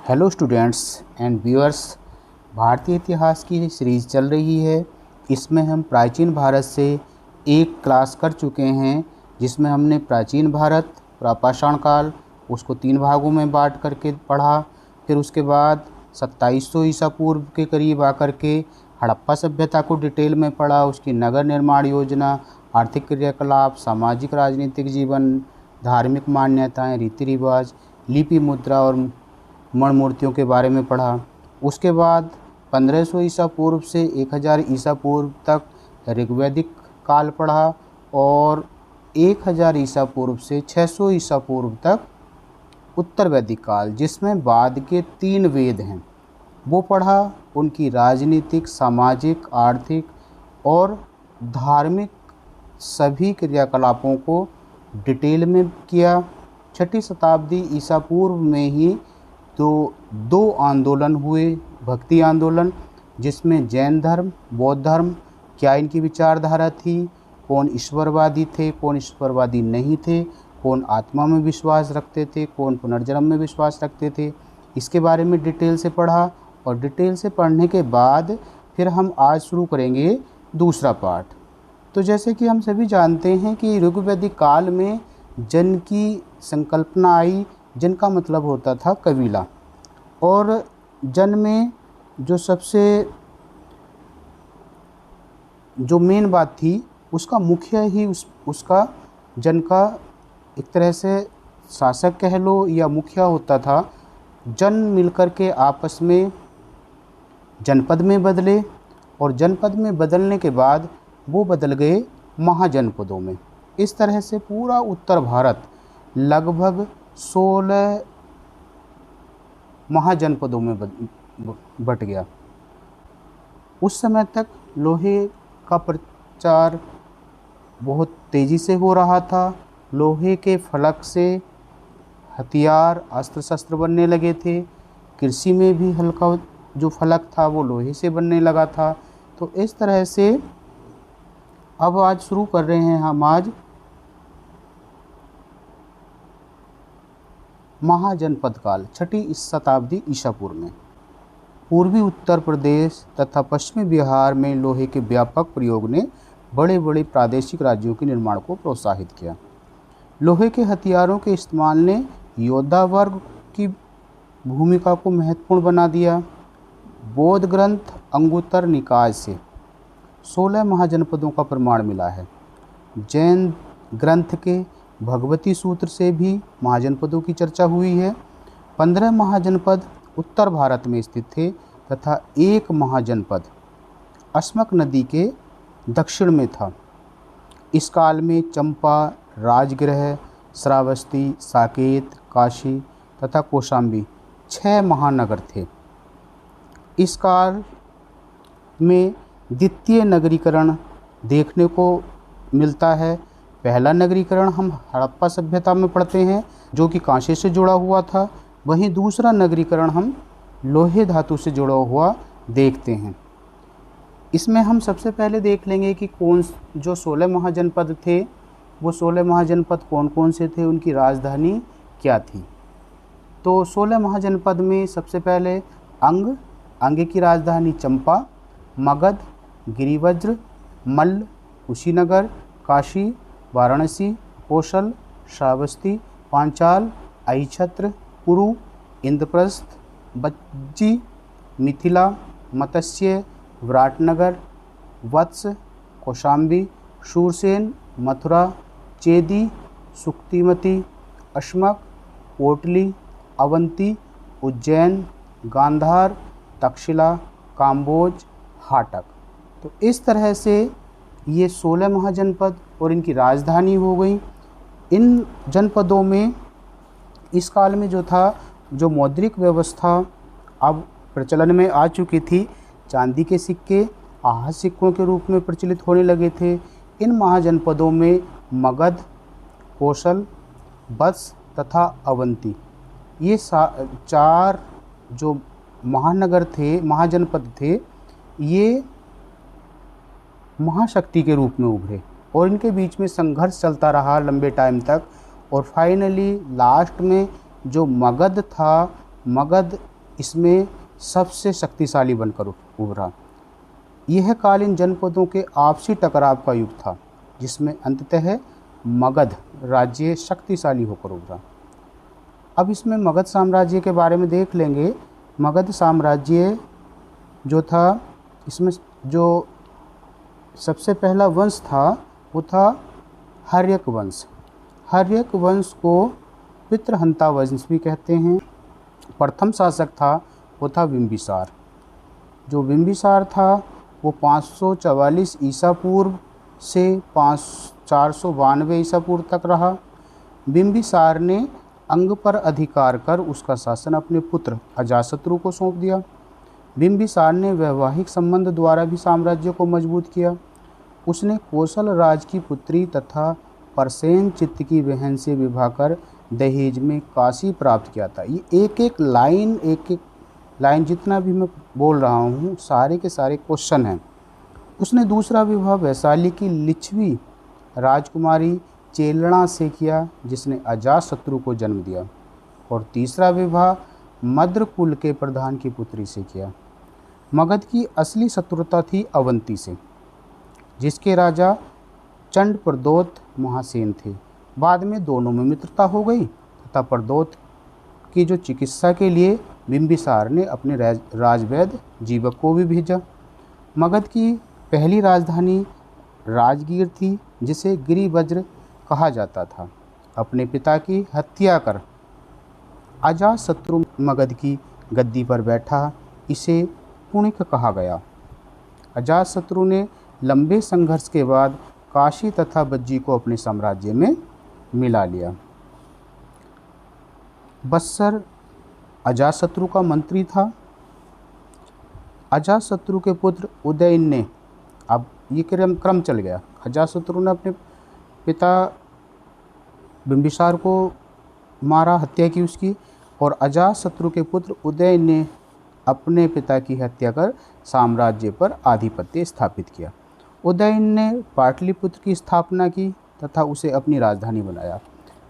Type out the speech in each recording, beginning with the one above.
Hello students and viewers. भारतीय इतिहास की सीरीज़ चल रही है। इसमें हम प्राचीन भारत से एक क्लास कर चुके हैं, जिसमें हमने प्राचीन भारत प्रापाषाण काल उसको 3 भागों में बांट करके पढ़ा। फिर उसके बाद 2700 ईसा पूर्व के करीब आकर के हड़प्पा सभ्यता को डिटेल में पढ़ा, उसकी नगर निर्माण योजना, आर्थिक क्रियाकलाप, सामाजिक राजनीतिक जीवन, धार्मिक मान्यताएँ, रीति रिवाज, लिपि, मुद्रा और मण मूर्तियों के बारे में पढ़ा। उसके बाद 1500 ईसा पूर्व से 1000 ईसा पूर्व तक ऋग्वैदिक काल पढ़ा और 1000 ईसा पूर्व से 600 ईसा पूर्व तक उत्तर वैदिक काल, जिसमें बाद के 3 वेद हैं, वो पढ़ा। उनकी राजनीतिक, सामाजिक, आर्थिक और धार्मिक सभी क्रियाकलापों को डिटेल में किया। 6ठी शताब्दी ईसा पूर्व में ही तो 2 आंदोलन हुए, भक्ति आंदोलन, जिसमें जैन धर्म, बौद्ध धर्म, क्या इनकी विचारधारा थी, कौन ईश्वरवादी थे, कौन ईश्वरवादी नहीं थे, कौन आत्मा में विश्वास रखते थे, कौन पुनर्जन्म में विश्वास रखते थे, इसके बारे में डिटेल से पढ़ा। और डिटेल से पढ़ने के बाद फिर हम आज शुरू करेंगे दूसरा पार्ट। तो जैसे कि हम सभी जानते हैं कि ऋग्वैदिक काल में जन की संकल्पना आई। जन का मतलब होता था कबीला, और जन में जो मेन बात थी, उसका मुखिया ही उसका जन का एक तरह से शासक कह लो या मुखिया होता था। जन मिलकर के आपस में जनपद में बदले, और जनपद में बदलने के बाद वो बदल गए महाजनपदों में। इस तरह से पूरा उत्तर भारत लगभग 16 महाजनपदों में बट गया। उस समय तक लोहे का प्रचार बहुत तेज़ी से हो रहा था। लोहे के फलक से हथियार, अस्त्र शस्त्र बनने लगे थे। कृषि में भी हल्का जो फलक था वो लोहे से बनने लगा था। तो इस तरह से अब आज शुरू कर रहे हैं हम आज महाजनपद काल, 6ठी शताब्दी ईसा पूर्व में। पूर्वी उत्तर प्रदेश तथा पश्चिमी बिहार में लोहे के व्यापक प्रयोग ने बड़े बड़े प्रादेशिक राज्यों के निर्माण को प्रोत्साहित किया। लोहे के हथियारों के इस्तेमाल ने योद्धा वर्ग की भूमिका को महत्वपूर्ण बना दिया। बौद्ध ग्रंथ अंगुत्तर निकाय से 16 महाजनपदों का प्रमाण मिला है। जैन ग्रंथ के भगवती सूत्र से भी महाजनपदों की चर्चा हुई है। 15 महाजनपद उत्तर भारत में स्थित थे तथा एक महाजनपद अस्मक नदी के दक्षिण में था। इस काल में चंपा, राजगृह, श्रावस्ती, साकेत, काशी तथा कौशाम्बी 6 महानगर थे। इस काल में द्वितीय नगरीकरण देखने को मिलता है। पहला नगरीकरण हम हड़प्पा सभ्यता में पढ़ते हैं, जो कि कांसे से जुड़ा हुआ था। वहीं दूसरा नगरीकरण हम लोहे धातु से जुड़ा हुआ देखते हैं। इसमें हम सबसे पहले देख लेंगे कि जो 16 महाजनपद थे, वो 16 महाजनपद कौन कौन से थे, उनकी राजधानी क्या थी। तो 16 महाजनपद में सबसे पहले अंग की राजधानी चंपा, मगध, गिरिवज्र, मल्ल, कुशीनगर, काशी, वाराणसी, कौशल, श्रावस्ती, पांचाल, अहिछत्र, कुरु, इंद्रप्रस्थ, बज्जी, मिथिला, मत्स्य, विराटनगर, वत्स, कौशाम्बी, शूरसेन, मथुरा, चेदी, सुक्तिमती, अश्मक, कोटली, अवंती, उज्जैन, गांधार, तक्षशिला, काम्बोज, हाटक। तो इस तरह से ये 16 महाजनपद और इनकी राजधानी हो गई। इन जनपदों में इस काल में जो मौद्रिक व्यवस्था अब प्रचलन में आ चुकी थी, चांदी के सिक्के आहत सिक्कों के रूप में प्रचलित होने लगे थे। इन महाजनपदों में मगध, कौशल, वत्स तथा अवंती, ये 4 जो महानगर थे, महाजनपद थे, ये महाशक्ति के रूप में उभरे और इनके बीच में संघर्ष चलता रहा लंबे टाइम तक। और फाइनली लास्ट में जो मगध था, मगध इसमें सबसे शक्तिशाली बनकर उभरा। यह काल इन जनपदों के आपसी टकराव का युग था, जिसमें अंततः मगध राज्य शक्तिशाली होकर उभरा। अब इसमें मगध साम्राज्य के बारे में देख लेंगे। मगध साम्राज्य जो था, इसमें जो सबसे पहला वंश था वो था हर्यक वंश। हर्यक वंश को पितृहंता वंश भी कहते हैं। प्रथम शासक था वो था बिंबिसार। जो बिंबिसार था वो 544 ईसा पूर्व से 492 ईसा पूर्व तक रहा। बिंबिसार ने अंग पर अधिकार कर उसका शासन अपने पुत्र अजातशत्रु को सौंप दिया। बिंबिसार ने वैवाहिक संबंध द्वारा भी साम्राज्य को मजबूत किया। उसने कौशल राज की पुत्री तथा परसेन चित्त की बहन से विवाह कर दहेज में काशी प्राप्त किया था। ये एक एक लाइन जितना भी मैं बोल रहा हूँ सारे के सारे क्वेश्चन हैं। उसने दूसरा विवाह वैशाली की लिच्छवी राजकुमारी चेलना से किया, जिसने अजातशत्रु को जन्म दिया। और तीसरा विवाह मद्र कुल के प्रधान की पुत्री से किया। मगध की असली शत्रुता थी अवंती से, जिसके राजा चंड प्रदोत महासेन थे। बाद में दोनों में मित्रता हो गई तथा प्रदोत की जो चिकित्सा के लिए बिंबिसार ने अपने राजवैद्य जीवक को भी भेजा। मगध की पहली राजधानी राजगीर थी, जिसे गिरिवज्र कहा जाता था। अपने पिता की हत्या कर अजातशत्रु मगध की गद्दी पर बैठा। इसे पुणिक कहा गया। अजातशत्रु ने लंबे संघर्ष के बाद काशी तथा बज्जी को अपने साम्राज्य में मिला लिया। बत्सर अजातशत्रु का मंत्री था। अजातशत्रु के पुत्र उदयन ने, अब ये क्रम चल गया। अजातशत्रु ने अपने पिता बिंबिसार को मारा, हत्या की उसकी, और अजातशत्रु के पुत्र उदयन ने अपने पिता की हत्या कर साम्राज्य पर आधिपत्य स्थापित किया। उदयन ने पाटलिपुत्र की स्थापना की तथा उसे अपनी राजधानी बनाया।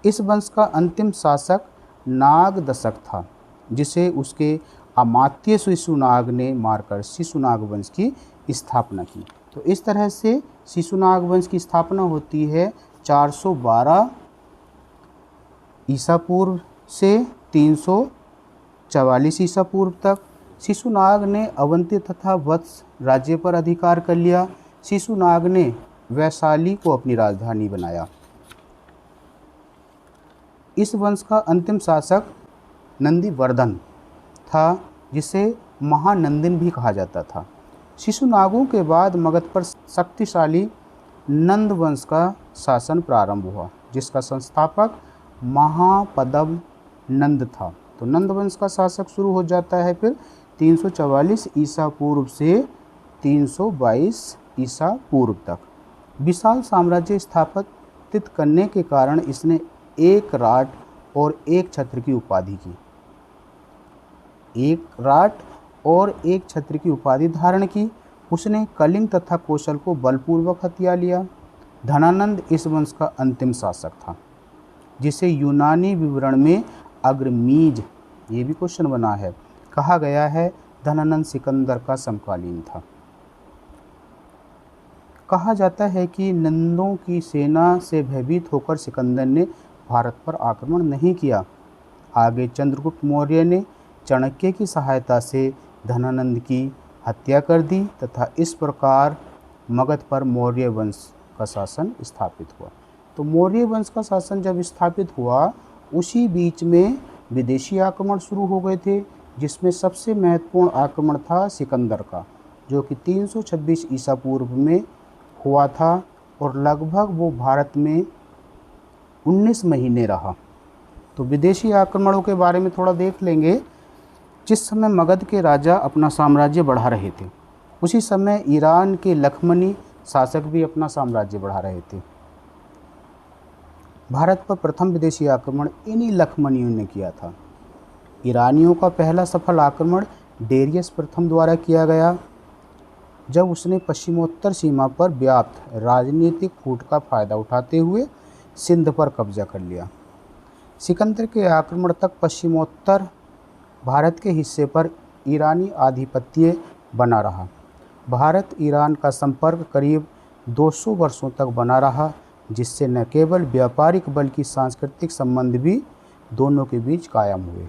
इस वंश का अंतिम शासक नागदशक था, जिसे उसके अमात्य शिशुनाग ने मारकर शिशुनाग वंश की स्थापना की। तो इस तरह से शिशुनाग वंश की स्थापना होती है 412 ईसा पूर्व से 344 ईसा पूर्व तक। शिशुनाग ने अवंती तथा वत्स राज्य पर अधिकार कर लिया। शिशुनाग ने वैशाली को अपनी राजधानी बनाया। इस वंश का अंतिम शासक नंदीवर्धन था, जिसे महानंदिन भी कहा जाता था। शिशुनागों के बाद मगध पर शक्तिशाली नंद वंश का शासन प्रारंभ हुआ, जिसका संस्थापक महापद्म नंद था। तो नंद वंश का शासक शुरू हो जाता है फिर 344 ईसा पूर्व से 322 ईसा पूर्व तक। विशाल साम्राज्य स्थापित करने के कारण इसने एक राट और एक छत्र की उपाधि की। एक राट और एक छत्र की उपाधि धारण की। उसने कलिंग तथा कौशल को बलपूर्वक हथिया लिया। धनानंद इस वंश का अंतिम शासक था, जिसे यूनानी विवरण में अग्रमीज, ये भी क्वेश्चन बना है, कहा गया है। धनानंद सिकंदर का समकालीन था। कहा जाता है कि नंदों की सेना से भयभीत होकर सिकंदर ने भारत पर आक्रमण नहीं किया। आगे चंद्रगुप्त मौर्य ने चाणक्य की सहायता से धनानंद की हत्या कर दी तथा इस प्रकार मगध पर मौर्य वंश का शासन स्थापित हुआ। तो मौर्य वंश का शासन जब स्थापित हुआ, उसी बीच में विदेशी आक्रमण शुरू हो गए थे, जिसमें सबसे महत्वपूर्ण आक्रमण था सिकंदर का, जो कि 326 ईसा पूर्व में हुआ था और लगभग वो भारत में 19 महीने रहा। तो विदेशी आक्रमणों के बारे में थोड़ा देख लेंगे। जिस समय मगध के राजा अपना साम्राज्य बढ़ा रहे थे, उसी समय ईरान के लखमनी शासक भी अपना साम्राज्य बढ़ा रहे थे। भारत पर प्रथम विदेशी आक्रमण इन्हीं लखमनियों ने किया था। ईरानियों का पहला सफल आक्रमण डेरियस प्रथम द्वारा किया गया, जब उसने पश्चिमोत्तर सीमा पर व्याप्त राजनीतिक फूट का फायदा उठाते हुए सिंध पर कब्जा कर लिया। सिकंदर के आक्रमण तक पश्चिमोत्तर भारत के हिस्से पर ईरानी आधिपत्य बना रहा। भारत ईरान का संपर्क करीब 200 वर्षों तक बना रहा, जिससे न केवल व्यापारिक बल्कि सांस्कृतिक संबंध भी दोनों के बीच कायम हुए।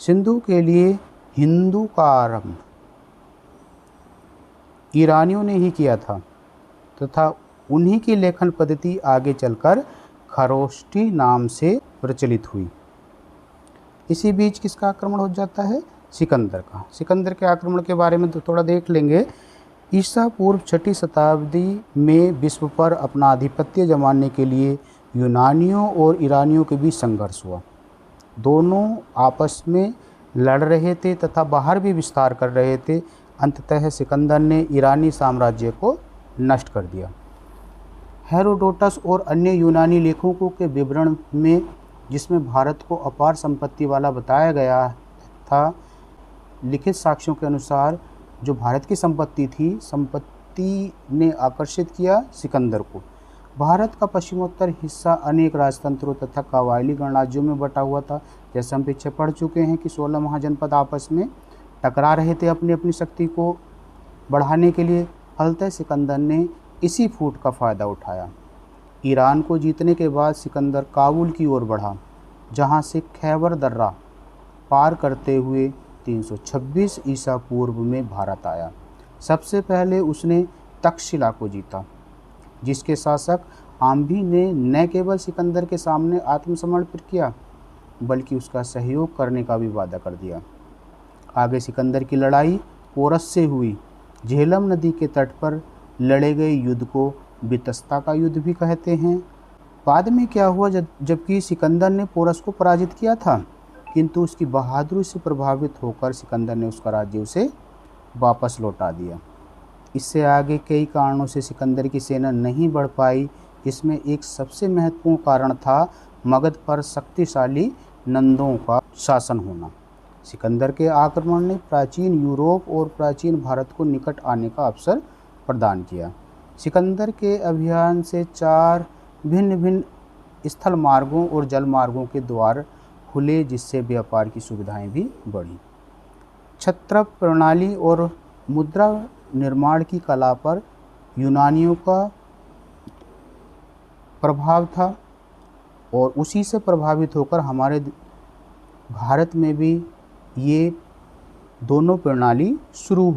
सिंधु के लिए हिंदू का आरंभ ईरानियों ने ही किया था तथा उन्हीं की लेखन पद्धति आगे चलकर खरोष्टी नाम से प्रचलित हुई। इसी बीच किसका आक्रमण हो जाता है? सिकंदर का। सिकंदर के आक्रमण के बारे में तो थोड़ा देख लेंगे। ईसा पूर्व 6वीं शताब्दी में विश्व पर अपना आधिपत्य जमाने के लिए यूनानियों और ईरानियों के बीच संघर्ष हुआ। दोनों आपस में लड़ रहे थे तथा बाहर भी विस्तार कर रहे थे। अंततः सिकंदर ने ईरानी साम्राज्य को नष्ट कर दिया। हेरोडोटस और अन्य यूनानी लेखकों के विवरण में, जिसमें भारत को अपार संपत्ति वाला बताया गया था, लिखित साक्ष्यों के अनुसार जो भारत की संपत्ति ने आकर्षित किया सिकंदर को। भारत का पश्चिमोत्तर हिस्सा अनेक राजतंत्रों तथा कबायली गणराज्यों में बटा हुआ था। जैसे हम पीछे पढ़ चुके हैं कि 16 महाजनपद आपस में टकरा रहे थे अपनी अपनी शक्ति को बढ़ाने के लिए। फलतः सिकंदर ने इसी फूट का फ़ायदा उठाया। ईरान को जीतने के बाद सिकंदर काबुल की ओर बढ़ा, जहां से खैबर दर्रा पार करते हुए 326 ईसा पूर्व में भारत आया। सबसे पहले उसने तक्षशिला को जीता, जिसके शासक आम्भी ने न केवल सिकंदर के सामने आत्मसमर्पित किया बल्कि उसका सहयोग करने का भी वादा कर दिया। आगे सिकंदर की लड़ाई पोरस से हुई। झेलम नदी के तट पर लड़े गए युद्ध को बितस्ता का युद्ध भी कहते हैं। बाद में क्या हुआ, जबकि सिकंदर ने पोरस को पराजित किया था, किंतु उसकी बहादुरी से प्रभावित होकर सिकंदर ने उसका राज्य उसे वापस लौटा दिया। इससे आगे कई कारणों से सिकंदर की सेना नहीं बढ़ पाई। इसमें एक सबसे महत्वपूर्ण कारण था मगध पर शक्तिशाली नंदों का शासन होना। सिकंदर के आक्रमण ने प्राचीन यूरोप और प्राचीन भारत को निकट आने का अवसर प्रदान किया। सिकंदर के अभियान से 4 भिन्न भिन्न स्थल मार्गों और जल मार्गों के द्वार खुले, जिससे व्यापार की सुविधाएं भी बढ़ी। छत्रप प्रणाली और मुद्रा निर्माण की कला पर यूनानियों का प्रभाव था और उसी से प्रभावित होकर हमारे भारत में भी ये दोनों प्रणाली शुरू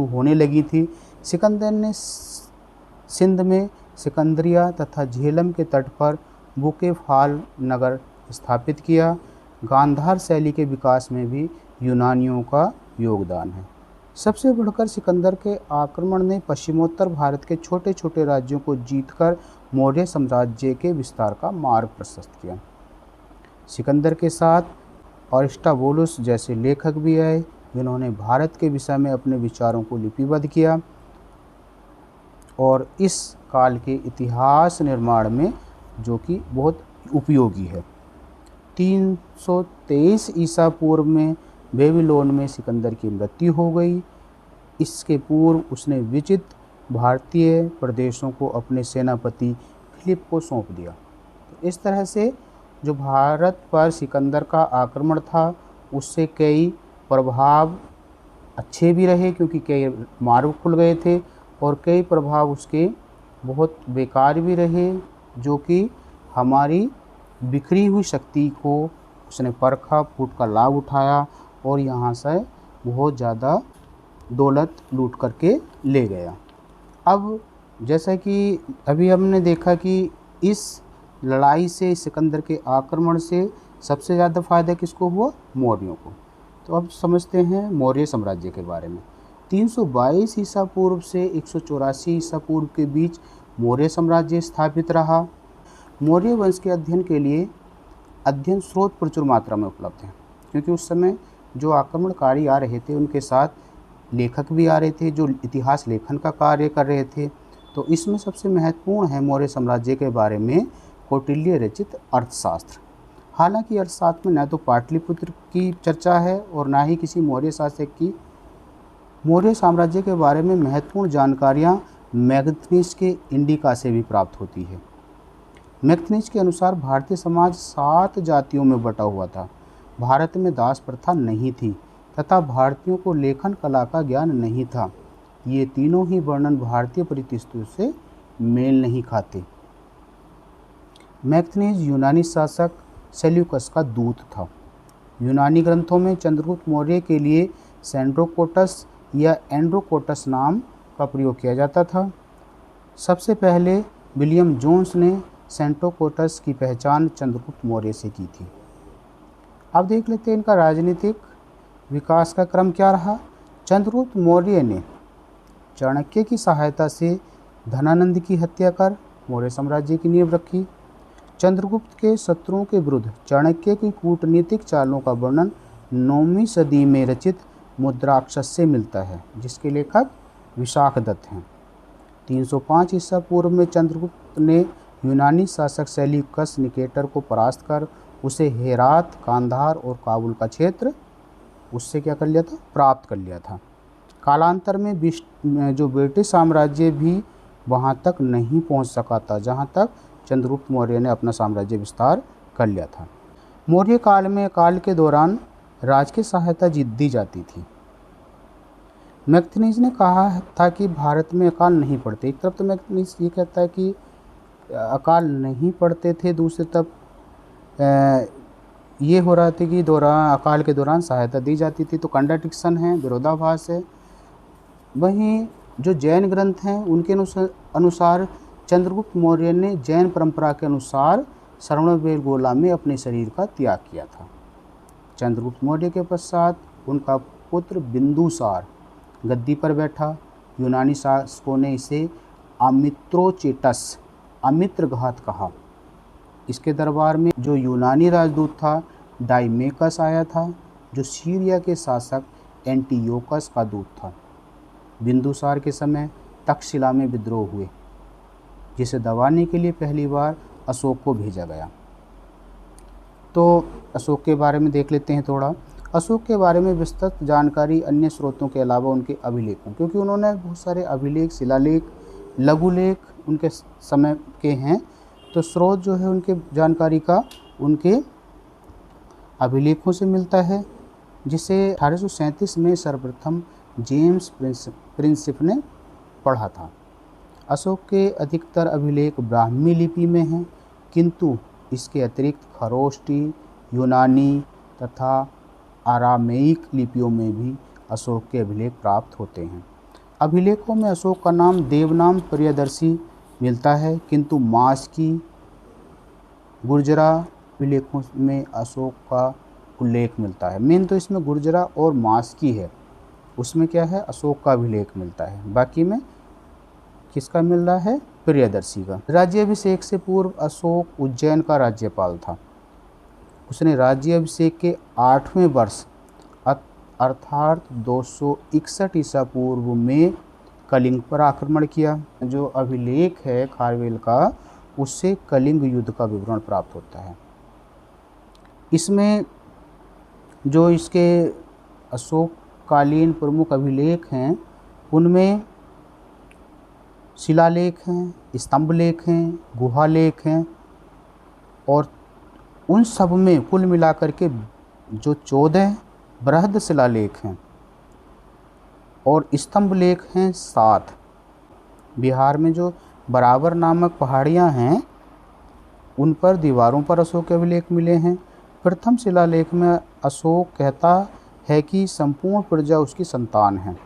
होने लगी थी। सिकंदर ने सिंध में सिकंदरिया तथा झेलम के तट पर बुकेफाल नगर स्थापित किया। गांधार शैली के विकास में भी यूनानियों का योगदान है। सबसे बढ़कर सिकंदर के आक्रमण ने पश्चिमोत्तर भारत के छोटे छोटे राज्यों को जीतकर मौर्य साम्राज्य के विस्तार का मार्ग प्रशस्त किया। सिकंदर के साथ अरिस्टोबुलस जैसे लेखक भी आए, जिन्होंने भारत के विषय में अपने विचारों को लिपिबद्ध किया और इस काल के इतिहास निर्माण में जो कि बहुत उपयोगी है। 323 ईसा पूर्व में बेबीलोन में सिकंदर की मृत्यु हो गई। इसके पूर्व उसने विचित्र भारतीय प्रदेशों को अपने सेनापति फिलिप को सौंप दिया। तो इस तरह से जो भारत पर सिकंदर का आक्रमण था, उससे कई प्रभाव अच्छे भी रहे, क्योंकि कई मार्ग खुल गए थे, और कई प्रभाव उसके बहुत बेकार भी रहे, जो कि हमारी बिखरी हुई शक्ति को उसने परखा, फूट का लाभ उठाया और यहाँ से बहुत ज़्यादा दौलत लूट करके ले गया। अब जैसा कि अभी हमने देखा कि इस लड़ाई से, सिकंदर के आक्रमण से सबसे ज़्यादा फ़ायदा किसको हुआ? मौर्यों को। तो अब समझते हैं मौर्य साम्राज्य के बारे में। 322 ईसा पूर्व से 184 ईसा पूर्व के बीच मौर्य साम्राज्य स्थापित रहा। मौर्य वंश के अध्ययन के लिए अध्ययन स्रोत प्रचुर मात्रा में उपलब्ध हैं, क्योंकि उस समय जो आक्रमणकारी आ रहे थे उनके साथ लेखक भी आ रहे थे जो इतिहास लेखन का कार्य कर रहे थे। तो इसमें सबसे महत्वपूर्ण है मौर्य साम्राज्य के बारे में कौटिल्य रचित अर्थशास्त्र। हालांकि अर्थशास्त्र में न तो पाटलिपुत्र की चर्चा है और ना ही किसी मौर्य शासक की। मौर्य साम्राज्य के बारे में महत्वपूर्ण जानकारियाँ मैग्थनीज के इंडिका से भी प्राप्त होती है। मैग्थनीज के अनुसार भारतीय समाज 7 जातियों में बटा हुआ था। भारत में दास प्रथा नहीं थी तथा भारतीयों को लेखन कला का ज्ञान नहीं था। ये तीनों ही वर्णन भारतीय परिस्थितियों से मेल नहीं खाते। मैग्थनीज यूनानी शासक सेल्यूकस का दूत था। यूनानी ग्रंथों में चंद्रगुप्त मौर्य के लिए सेंड्रोकोटस या एंड्रोकोटस नाम का प्रयोग किया जाता था। सबसे पहले विलियम जोन्स ने सेंड्रोकोटस की पहचान चंद्रगुप्त मौर्य से की थी। अब देख लेते हैं इनका राजनीतिक विकास का क्रम क्या रहा। चंद्रगुप्त मौर्य ने चाणक्य की सहायता से धनानंद की हत्या कर मौर्य साम्राज्य की नींव रखी। चंद्रगुप्त के शत्रुओं के विरुद्ध चाणक्य की कूटनीतिक चालों का वर्णन 9वीं सदी में रचित मुद्राक्षस से मिलता है, जिसके लेखक विशाखदत्त हैं। 305 ईसा पूर्व में चंद्रगुप्त ने यूनानी शासक सेल्यूकस निकेटर को परास्त कर उसे हेरात, कांधार और काबुल का क्षेत्र उससे क्या कर लिया था, प्राप्त कर लिया था। कालांतर में जो ब्रिटिश साम्राज्य भी वहाँ तक नहीं पहुँच सका था जहाँ तक चंद्रगुप्त मौर्य ने अपना साम्राज्य विस्तार कर लिया था। मौर्य काल में काल के दौरान राज की सहायता दी जाती थी। मैग्थनीज ने कहा था कि भारत में अकाल नहीं पड़ते। एक तरफ तो मैग्थनीज ये कहता है कि अकाल नहीं पड़ते थे, दूसरी तरफ ये हो रहा था कि अकाल के दौरान सहायता दी जाती थी। तो कंट्राडिक्शन है, विरोधाभास है। वहीं जो जैन ग्रंथ हैं उनके अनुसार चंद्रगुप्त मौर्य ने जैन परंपरा के अनुसार श्रवणबेलगोला में अपने शरीर का त्याग किया था। चंद्रगुप्त मौर्य के पश्चात उनका पुत्र बिंदुसार गद्दी पर बैठा। यूनानी शासकों ने इसे अमित्रोचेटस, अमित्रघात कहा। इसके दरबार में जो यूनानी राजदूत था डाइमेकस आया था, जो सीरिया के शासक एंटियोकस का दूत था। बिंदुसार के समय तक्षशिला में विद्रोह हुए, जिसे दबाने के लिए पहली बार अशोक को भेजा गया। तो अशोक के बारे में देख लेते हैं थोड़ा। अशोक के बारे में विस्तृत जानकारी अन्य स्रोतों के अलावा उनके अभिलेखों, क्योंकि उन्होंने बहुत सारे अभिलेख, शिलालेख, लघुलेख उनके समय के हैं, तो स्रोत जो है उनके जानकारी का उनके अभिलेखों से मिलता है, जिसे 1837 में सर्वप्रथम जेम्स प्रिंसिप ने पढ़ा था। अशोक के अधिकतर अभिलेख ब्राह्मी लिपि में हैं, किंतु इसके अतिरिक्त खरोष्टी, यूनानी तथा आरामेइक लिपियों में भी अशोक के अभिलेख प्राप्त होते हैं। अभिलेखों में अशोक का नाम देवनाम प्रियदर्शी मिलता है, किंतु मास्की, गुर्जरा अभिलेखों में अशोक का उल्लेख मिलता है। मेन तो इसमें गुर्जरा और मास्की है, उसमें क्या है, अशोक का अभिलेख मिलता है। बाकी में किसका मिल रहा है, प्रियदर्शी का। राज्याभिषेक से पूर्व अशोक उज्जैन का राज्यपाल था। उसने राज्याभिषेक के 8वें वर्ष अर्थात 261 ईसा पूर्व में कलिंग पर आक्रमण किया। जो अभिलेख है खारवेल का, उससे कलिंग युद्ध का विवरण प्राप्त होता है। इसमें जो इसके अशोककालीन प्रमुख अभिलेख हैं उनमें शिलालेख हैं, स्तंभलेख हैं, गुहालेख हैं, और उन सब में कुल मिलाकर के जो 14 बृहद शिलालेख हैं और स्तंभलेख हैं 7। बिहार में जो बराबर नामक पहाड़ियाँ हैं उन पर दीवारों पर अशोक के अभिलेख मिले हैं। प्रथम शिलालेख में अशोक कहता है कि संपूर्ण प्रजा उसकी संतान है।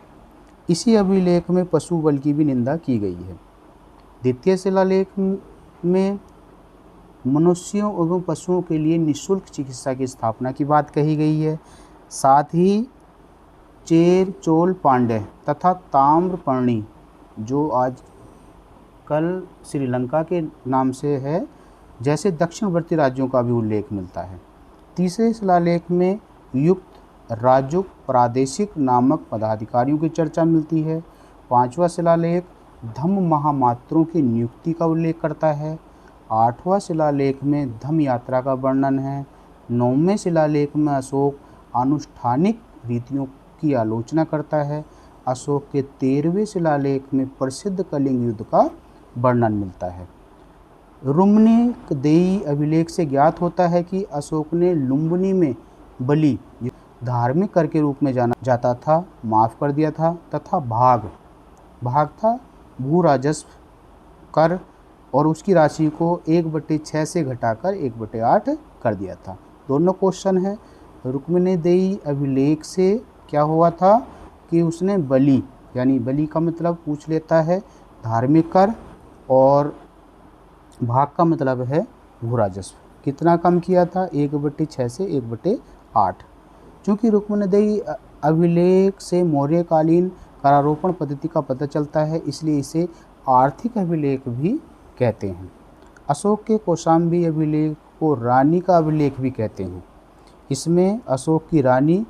इसी अभिलेख में पशु बल की भी निंदा की गई है। द्वितीय शिलालेख में मनुष्यों एवं पशुओं के लिए निःशुल्क चिकित्सा की स्थापना की बात कही गई है। साथ ही चेर, चोल, पांड्य तथा ताम्रपर्णी, जो आज कल श्रीलंका के नाम से है, जैसे दक्षिणवर्ती राज्यों का भी उल्लेख मिलता है। तीसरे शिलालेख में युक्त राजुक प्रादेशिक नामक पदाधिकारियों की चर्चा मिलती है। 5वां शिलालेख धम्म महामात्रों की नियुक्ति का उल्लेख करता है। 8वां शिलालेख में धम्म यात्रा का वर्णन है। 9वें शिलालेख में अशोक अनुष्ठानिक रीतियों की आलोचना करता है। अशोक के 13वें शिलालेख में प्रसिद्ध कलिंग युद्ध का वर्णन मिलता है। रुम्निकदेई अभिलेख से ज्ञात होता है कि अशोक ने लुम्बिनी में बलि धार्मिक कर के रूप में जाना जाता था माफ़ कर दिया था, तथा भाग था भू राजस्व कर, और उसकी राशि को 1/6 से घटाकर 1/8 कर दिया था। दोनों क्वेश्चन है। रुक्मिणीदेवी अभिलेख से क्या हुआ था कि उसने बलि, यानी बलि का मतलब पूछ लेता है धार्मिक कर, और भाग का मतलब है भू राजस्व, कितना कम किया था 1/6 से 1/8। चूँकि रुक्मिणीदेवी अभिलेख से मौर्यकालीन करारोपण पद्धति का पता चलता है, इसलिए इसे आर्थिक अभिलेख भी कहते हैं। अशोक के कौशाम्बी अभिलेख को रानी का अभिलेख भी कहते हैं। इसमें अशोक की रानी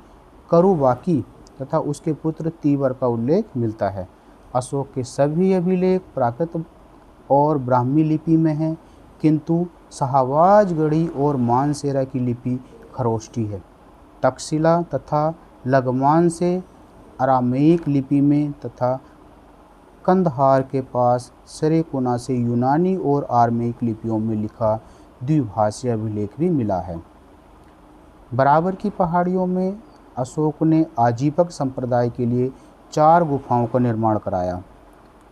करुबाकी तथा उसके पुत्र तीवर का उल्लेख मिलता है। अशोक के सभी अभिलेख प्राकृत और ब्राह्मी लिपि में हैं, किंतु शाहबाजगढ़ी और मानसेरा की लिपि खरोष्टी है। तक्षशिला तथा लगमान से अरामेइक लिपि में तथा कंदहार के पास सरेकुना से यूनानी और आर्मेइक लिपियों में लिखा द्विभाषीय अभिलेख भी मिला है। बराबर की पहाड़ियों में अशोक ने आजीवक संप्रदाय के लिए 4 गुफाओं का निर्माण कराया।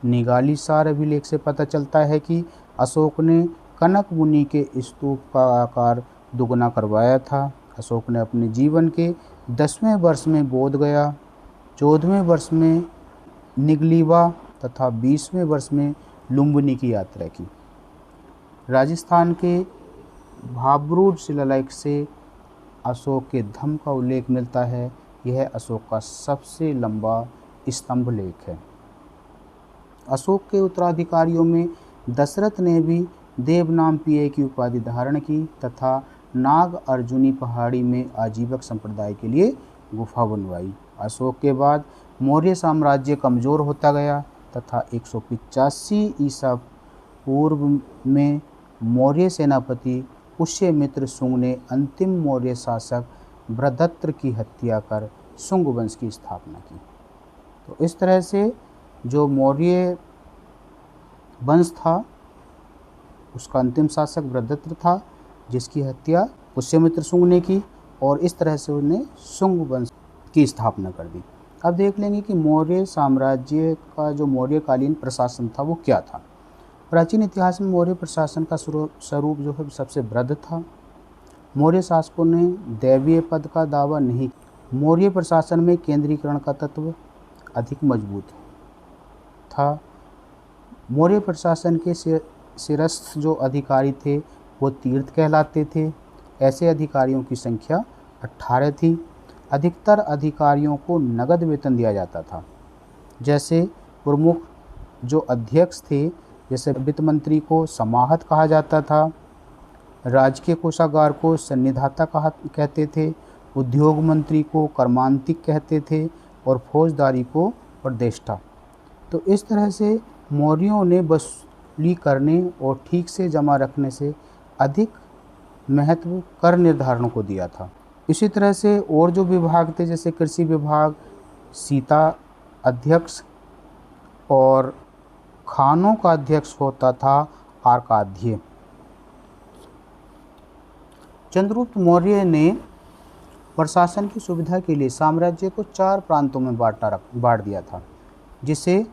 निगालीसार अभिलेख से पता चलता है कि अशोक ने कनक मुनि के स्तूप का आकार दुगना करवाया था। अशोक ने अपने जीवन के 10वें वर्ष में बोध गया, 14वें वर्ष में निगलीवा तथा 20वें वर्ष में लुम्बिनी की यात्रा की। राजस्थान के भाबरू शिलालेख से अशोक के धम्म का उल्लेख मिलता है। यह अशोक का सबसे लंबा स्तंभ लेख है। अशोक के उत्तराधिकारियों में दशरथ ने भी देवनामपीय की उपाधि धारण की तथा नाग अर्जुनी पहाड़ी में आजीवक संप्रदाय के लिए गुफा बनवाई। अशोक के बाद मौर्य साम्राज्य कमज़ोर होता गया तथा 185 ईसा पूर्व में मौर्य सेनापति पुष्यमित्र शुंग ने अंतिम मौर्य शासक भद्रदत्त की हत्या कर शुंग वंश की स्थापना की। तो इस तरह से जो मौर्य वंश था उसका अंतिम शासक भद्रदत्त था, जिसकी हत्या पुष्यमित्र शुंग ने की, और इस तरह से उन्हें शुंग वंश की स्थापना कर दी। अब देख लेंगे कि मौर्य साम्राज्य का जो मौर्यकालीन प्रशासन था वो क्या था। प्राचीन इतिहास में मौर्य प्रशासन का स्वरूप जो है सबसे वृहद था। मौर्य शासकों ने दैवीय पद का दावा नहीं किया। मौर्य प्रशासन में केंद्रीकरण का तत्व अधिक मजबूत था। मौर्य प्रशासन के शिरस्थ जो अधिकारी थे वो तीर्थ कहलाते थे। ऐसे अधिकारियों की संख्या 18 थी। अधिकतर अधिकारियों को नगद वेतन दिया जाता था। जैसे प्रमुख जो अध्यक्ष थे, जैसे वित्त मंत्री को समाहत कहा जाता था, राजकीय कोषागार को सन्निधाता कहते थे, उद्योग मंत्री को कर्मांतिक कहते थे, और फौजदारी को प्रदेष्टा। तो इस तरह से मौर्यों ने वसूली करने और ठीक से जमा रखने से अधिक महत्व कर निर्धारणों को दिया था। इसी तरह से और जो विभाग थे, जैसे कृषि विभाग, सीता अध्यक्ष, और खानों का अध्यक्ष होता था आर्काध्य। चंद्रगुप्त मौर्य ने प्रशासन की सुविधा के लिए साम्राज्य को 4 प्रांतों में बांट दिया था, जिसे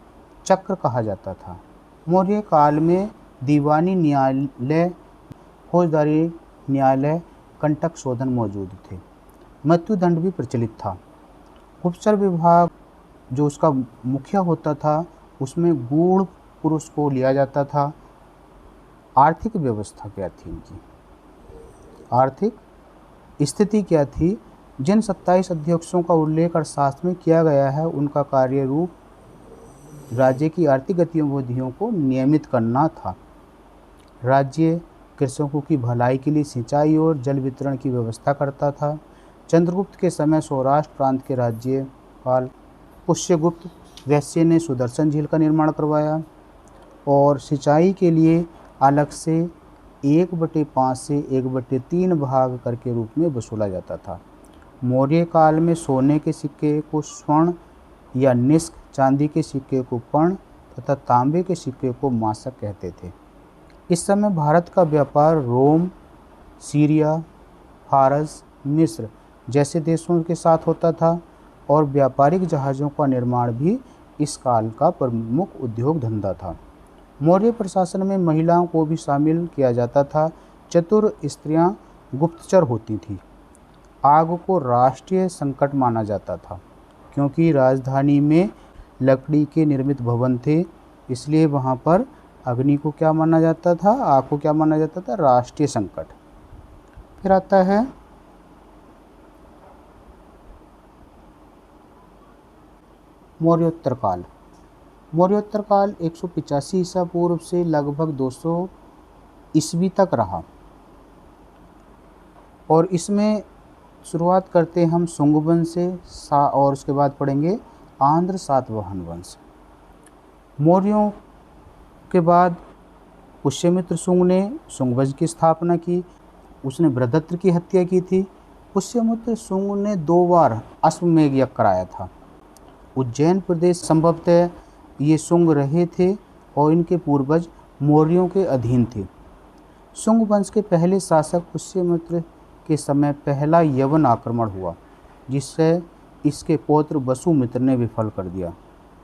चक्र कहा जाता था। मौर्य काल में दीवानी न्यायालय, फौजदारी न्यायालय, कंटक शोधन मौजूद थे। मृत्युदंड भी प्रचलित था। गुप्तचर विभाग जो उसका मुखिया होता था, उसमें गूढ़ पुरुष को लिया जाता था। आर्थिक व्यवस्था क्या थी इनकी? आर्थिक स्थिति क्या थी? जिन 27 अध्यक्षों का उल्लेख अर्थशास्त्र में किया गया है, उनका कार्य रूप राज्य की आर्थिक गतिविधियों को नियमित करना था। राज्य कृषकों की भलाई के लिए सिंचाई और जल वितरण की व्यवस्था करता था। चंद्रगुप्त के समय सौराष्ट्र प्रांत के राज्यपाल पुष्यगुप्त वैश्य ने सुदर्शन झील का निर्माण करवाया, और सिंचाई के लिए अलग से 1/5 से 1/3 भाग कर के रूप में वसूला जाता था। मौर्य काल में सोने के सिक्के को स्वर्ण या निष्क, चांदी के सिक्के को पर्ण तथा तांबे के सिक्के को मासक कहते थे। इस समय भारत का व्यापार रोम, सीरिया, फारस, मिस्र जैसे देशों के साथ होता था, और व्यापारिक जहाज़ों का निर्माण भी इस काल का प्रमुख उद्योग धंधा था। मौर्य प्रशासन में महिलाओं को भी शामिल किया जाता था। चतुर स्त्रियां गुप्तचर होती थीं। आग को राष्ट्रीय संकट माना जाता था, क्योंकि राजधानी में लकड़ी के निर्मित भवन थे, इसलिए वहाँ पर अग्नि को क्या माना जाता था, आग को क्या माना जाता था, राष्ट्रीय संकट। फिर आता है मौर्योत्तर काल। मौर्योत्तर काल 185 ईसा पूर्व से लगभग 200 ईस्वी तक रहा, और इसमें शुरुआत करते हम शुंग वंश से और उसके बाद पढ़ेंगे आंध्र सातवाहन वंश। मौर्यों के बाद पुष्यमित्र शुंग ने शुंग वंश की स्थापना की। उसने बृहदत्त की हत्या की थी। पुष्यमित्र शुंग ने 2 बार अश्वमेध यज्ञ कराया था। उज्जैन प्रदेश संभवतः ये शुंग रहे थे और इनके पूर्वज मौर्यों के अधीन थे। शुंग वंश के पहले शासक पुष्यमित्र के समय पहला यवन आक्रमण हुआ, जिससे इसके पौत्र वसुमित्र ने विफल कर दिया।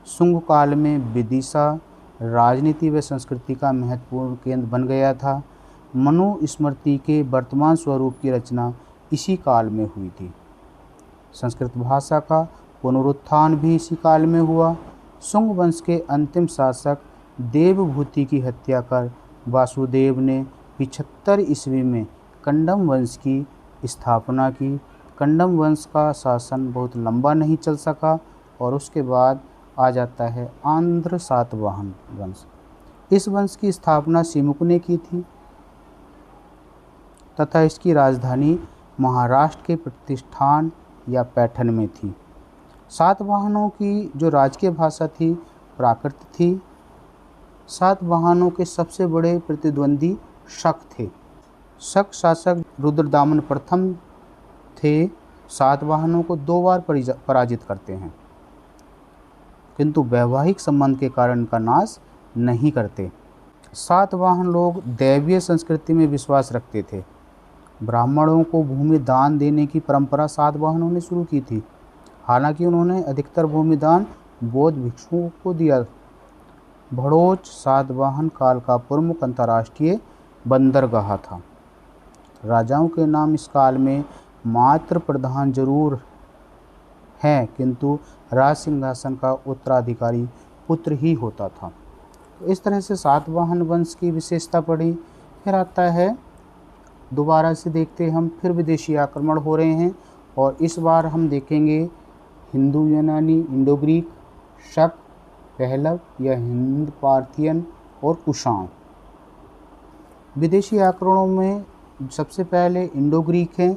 शुंग काल में विदिशा राजनीति व संस्कृति का महत्वपूर्ण केंद्र बन गया था। मनुस्मृति के वर्तमान स्वरूप की रचना इसी काल में हुई थी। संस्कृत भाषा का पुनरुत्थान भी इसी काल में हुआ। शुंग वंश के अंतिम शासक देवभूति की हत्या कर वासुदेव ने 75 ईस्वी में कंडम वंश की स्थापना की। कंडम वंश का शासन बहुत लंबा नहीं चल सका, और उसके बाद आ जाता है आंध्र सातवाहन वंश। इस वंश की स्थापना सिमुक ने की थी तथा इसकी राजधानी महाराष्ट्र के प्रतिष्ठान या पैठण में थी। सातवाहनों की जो राजकीय भाषा थी प्राकृत थी। सातवाहनों के सबसे बड़े प्रतिद्वंदी शक थे। शक शासक रुद्रदामन प्रथम थे। सातवाहनों को 2 बार पराजित करते हैं, किंतु वैवाहिक संबंध के कारण इनका नाश नहीं करते। सातवाहन लोग दैवीय संस्कृति में विश्वास रखते थे। ब्राह्मणों को भूमि दान देने की परंपरा सातवाहनों ने शुरू की थी। हालांकि उन्होंने अधिकतर भूमि दान बौद्ध भिक्षुओं को दिया। भड़ोच सातवाहन काल का प्रमुख अंतर्राष्ट्रीय बंदरगाह था। राजाओं के नाम इस काल में मात्र प्रधान जरूर हैं, किंतु राज सिंहासन का उत्तराधिकारी पुत्र ही होता था। तो इस तरह से सातवाहन वंश की विशेषता पड़ी। फिर आता है, दोबारा से देखते हम, फिर विदेशी आक्रमण हो रहे हैं, और इस बार हम देखेंगे हिंदू यूनानी, इंडो ग्रीक, शक, पहलव या हिंद पार्थियन और कुषाण। विदेशी आक्रमणों में सबसे पहले इंडो ग्रीक हैं।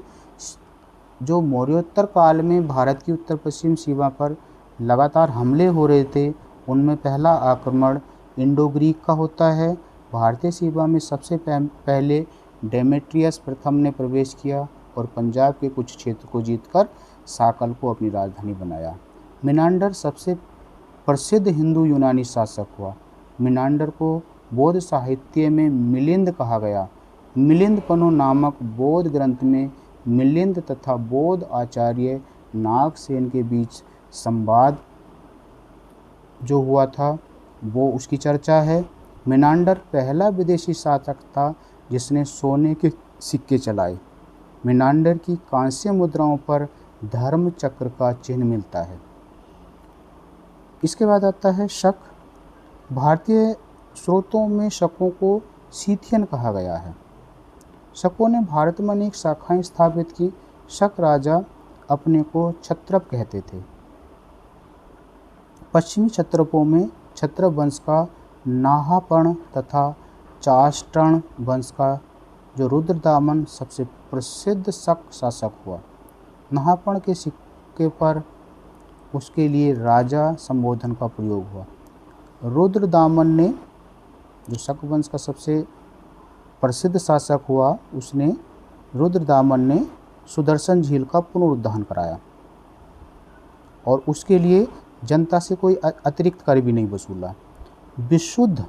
जो मौर्योत्तर काल में भारत की उत्तर पश्चिम सीमा पर लगातार हमले हो रहे थे, उनमें पहला आक्रमण इंडो ग्रीक का होता है। भारतीय सीमा में सबसे पहले डेमेट्रियस प्रथम ने प्रवेश किया और पंजाब के कुछ क्षेत्र को जीतकर साकल को अपनी राजधानी बनाया। मिनांडर सबसे प्रसिद्ध हिंदू यूनानी शासक हुआ। मिनांडर को बौद्ध साहित्य में मिलिंद कहा गया। मिलिंद पनो नामक बौद्ध ग्रंथ में मिलिंद तथा बौद्ध आचार्य नागसेन के बीच संवाद जो हुआ था वो उसकी चर्चा है। मिनांडर पहला विदेशी शासक था जिसने सोने के सिक्के चलाए। मिनांडर की कांस्य मुद्राओं पर धर्म चक्र का चिन्ह मिलता है। इसके बाद आता है शक। भारतीय स्रोतों में शकों को सीथियन कहा गया है। शकों ने भारत में अनेक शाखाएं स्थापित की। शक राजा अपने को क्षत्रप कहते थे। पश्चिमी क्षत्रपों में क्षत्रप वंश का नाहापर्ण तथा चाष्टर्ण वंश का जो रुद्रदामन सबसे प्रसिद्ध शक शासक हुआ। नाहापर्ण के सिक्के पर उसके लिए राजा संबोधन का प्रयोग हुआ। रुद्रदामन ने, जो शक वंश का सबसे प्रसिद्ध शासक हुआ, उसने रुद्रदामन ने सुदर्शन झील का पुनरुद्धार कराया और उसके लिए जनता से कोई अतिरिक्त कर भी नहीं वसूला। विशुद्ध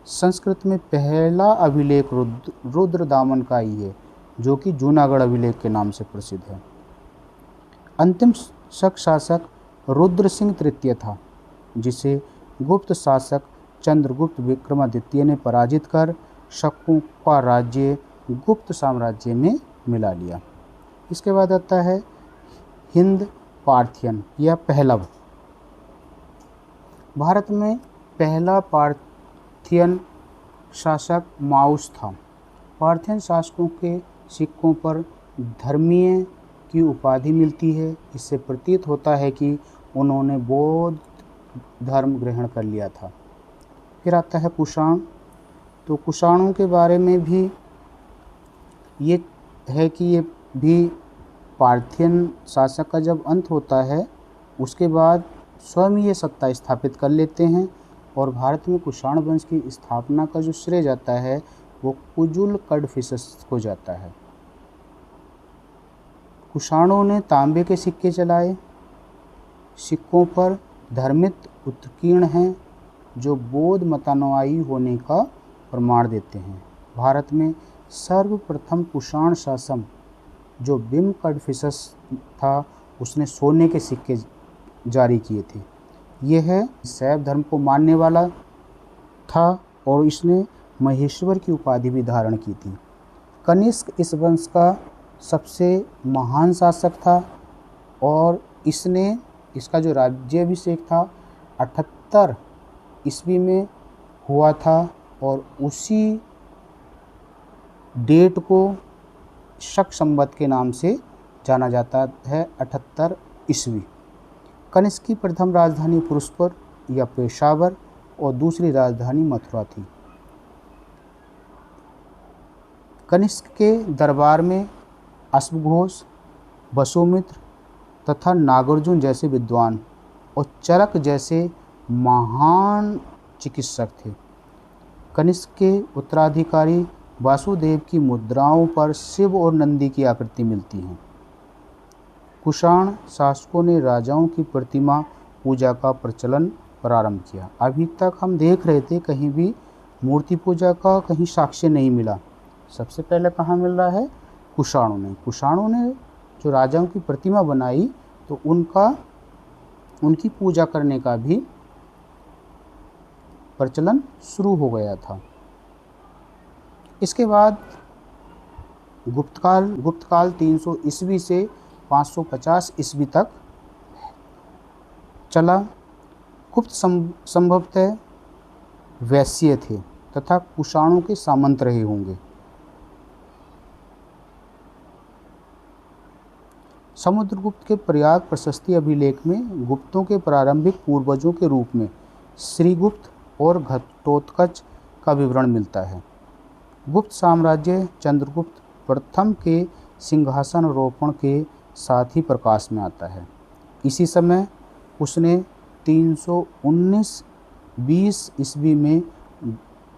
संस्कृत में पहला अभिलेख रुद्रदामन का ही है, जो कि जूनागढ़ अभिलेख के नाम से प्रसिद्ध है। अंतिम शक शासक रुद्र सिंह तृतीय था, जिसे गुप्त शासक चंद्रगुप्त विक्रमादित्य ने पराजित कर शकों का राज्य गुप्त साम्राज्य में मिला लिया। इसके बाद आता है हिंद पार्थियन या पहलव। भारत में पहला पार्थियन शासक माउस था। पार्थियन शासकों के सिक्कों पर धर्मीय की उपाधि मिलती है। इससे प्रतीत होता है कि उन्होंने बौद्ध धर्म ग्रहण कर लिया था। फिर आता है कुषाण। तो कुषाणों के बारे में भी ये है कि ये भी पार्थियन शासक का जब अंत होता है उसके बाद स्वयं ये सत्ता स्थापित कर लेते हैं और भारत में कुषाण वंश की स्थापना का जो श्रेय जाता है वो कुजुल कडफिसस को जाता है। कुषाणों ने तांबे के सिक्के चलाए। सिक्कों पर धर्मित उत्कीर्ण हैं जो बौद्ध मतानुयायी होने का प्रमाण देते हैं। भारत में सर्वप्रथम कुषाण शासक जो बिम कडफिसस था उसने सोने के सिक्के जारी किए थे। यह शैव धर्म को मानने वाला था और इसने महेश्वर की उपाधि भी धारण की थी। कनिष्क इस वंश का सबसे महान शासक था और इसका जो राज्याभिषेक था 78 ईस्वी में हुआ था और उसी डेट को शक संवत के नाम से जाना जाता है, 78 ईस्वी। कनिष्क की प्रथम राजधानी पुरुषपुर या पेशावर और दूसरी राजधानी मथुरा थी। कनिष्क के दरबार में अश्वघोष, वसुमित्र तथा नागार्जुन जैसे विद्वान और चरक जैसे महान चिकित्सक थे। कनिष्क के उत्तराधिकारी वासुदेव की मुद्राओं पर शिव और नंदी की आकृति मिलती है। कुषाण शासकों ने राजाओं की प्रतिमा पूजा का प्रचलन प्रारंभ किया। अभी तक हम देख रहे थे कहीं भी मूर्ति पूजा का कहीं साक्ष्य नहीं मिला। सबसे पहले कहाँ मिल रहा है? कुषाणों ने जो राजाओं की प्रतिमा बनाई तो उनकी पूजा करने का भी प्रचलन शुरू हो गया था। इसके बाद गुप्तकाल 300 ईस्वी से 550 ईस्वी तक चला। गुप्त संभवतः वैश्य थे तथा कुषाणों के सामंत रहे होंगे। समुद्रगुप्त के प्रयाग प्रशस्ति अभिलेख में गुप्तों के प्रारंभिक पूर्वजों के रूप में श्रीगुप्त और घटोत्कच का विवरण मिलता है। गुप्त साम्राज्य चंद्रगुप्त प्रथम के सिंहासनारोहण के साथ ही प्रकाश में आता है। इसी समय उसने 319-20 ईस्वी में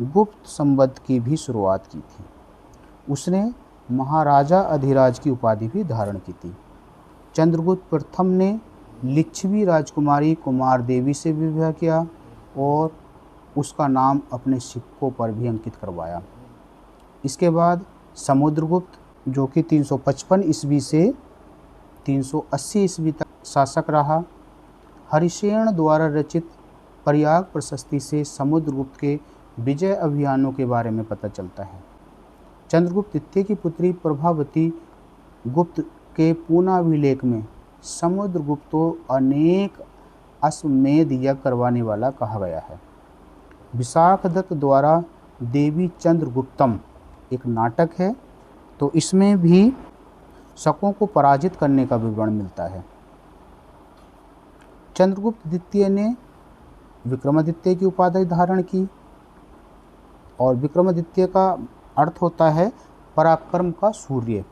गुप्त संवत की भी शुरुआत की थी। उसने महाराजा अधिराज की उपाधि भी धारण की थी। चंद्रगुप्त प्रथम ने लिच्छवी राजकुमारी कुमार देवी से विवाह किया और उसका नाम अपने सिक्कों पर भी अंकित करवाया। इसके बाद समुद्रगुप्त जो कि 355 ईस्वी से 380 ईस्वी तक शासक रहा। हरिसेन द्वारा रचित प्रयाग प्रशस्ति से समुद्रगुप्त के विजय अभियानों के बारे में पता चलता है। चंद्रगुप्त द्वितीय की पुत्री प्रभावती गुप्त के पूर्णाभिलेख में समुद्रगुप्त को अनेक अश्वमेध यज्ञ करवाने वाला कहा गया है। विशाखदत्त द्वारा देवी चंद्रगुप्तम एक नाटक है, तो इसमें भी शकों को पराजित करने का विवरण मिलता है। चंद्रगुप्त द्वितीय ने विक्रमादित्य की उपाधि धारण की और विक्रमादित्य का अर्थ होता है पराक्रम का सूर्य।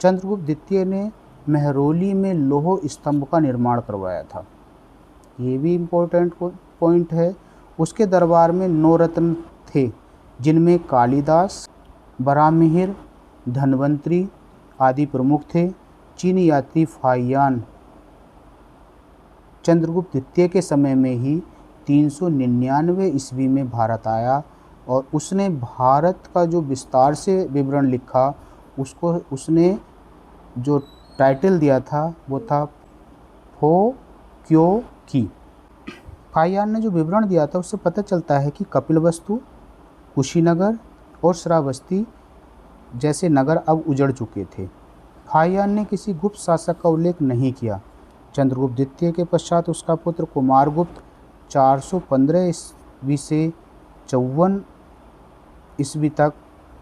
चंद्रगुप्त द्वितीय ने मेहरौली में लौह स्तंभ का निर्माण करवाया था। ये भी इम्पोर्टेंट पॉइंट है। उसके दरबार में 9 रत्न थे जिनमें कालिदास, बराहमिहिर, धन्वंतरी आदि प्रमुख थे। चीनी यात्री फाहियान चंद्रगुप्त द्वितीय के समय में ही 399 ईस्वी में भारत आया और उसने भारत का जो विस्तार से विवरण लिखा उसको उसने जो टाइटल दिया था वो था फो क्यो की। फाहियान ने जो विवरण दिया था उससे पता चलता है कि कपिलवस्तु, कुशीनगर और श्रावस्ती जैसे नगर अब उजड़ चुके थे। फाहियान ने किसी गुप्त शासक का उल्लेख नहीं किया। चंद्रगुप्त द्वितीय के पश्चात उसका पुत्र कुमारगुप्त 415 ईस्वी से 54 ईस्वी तक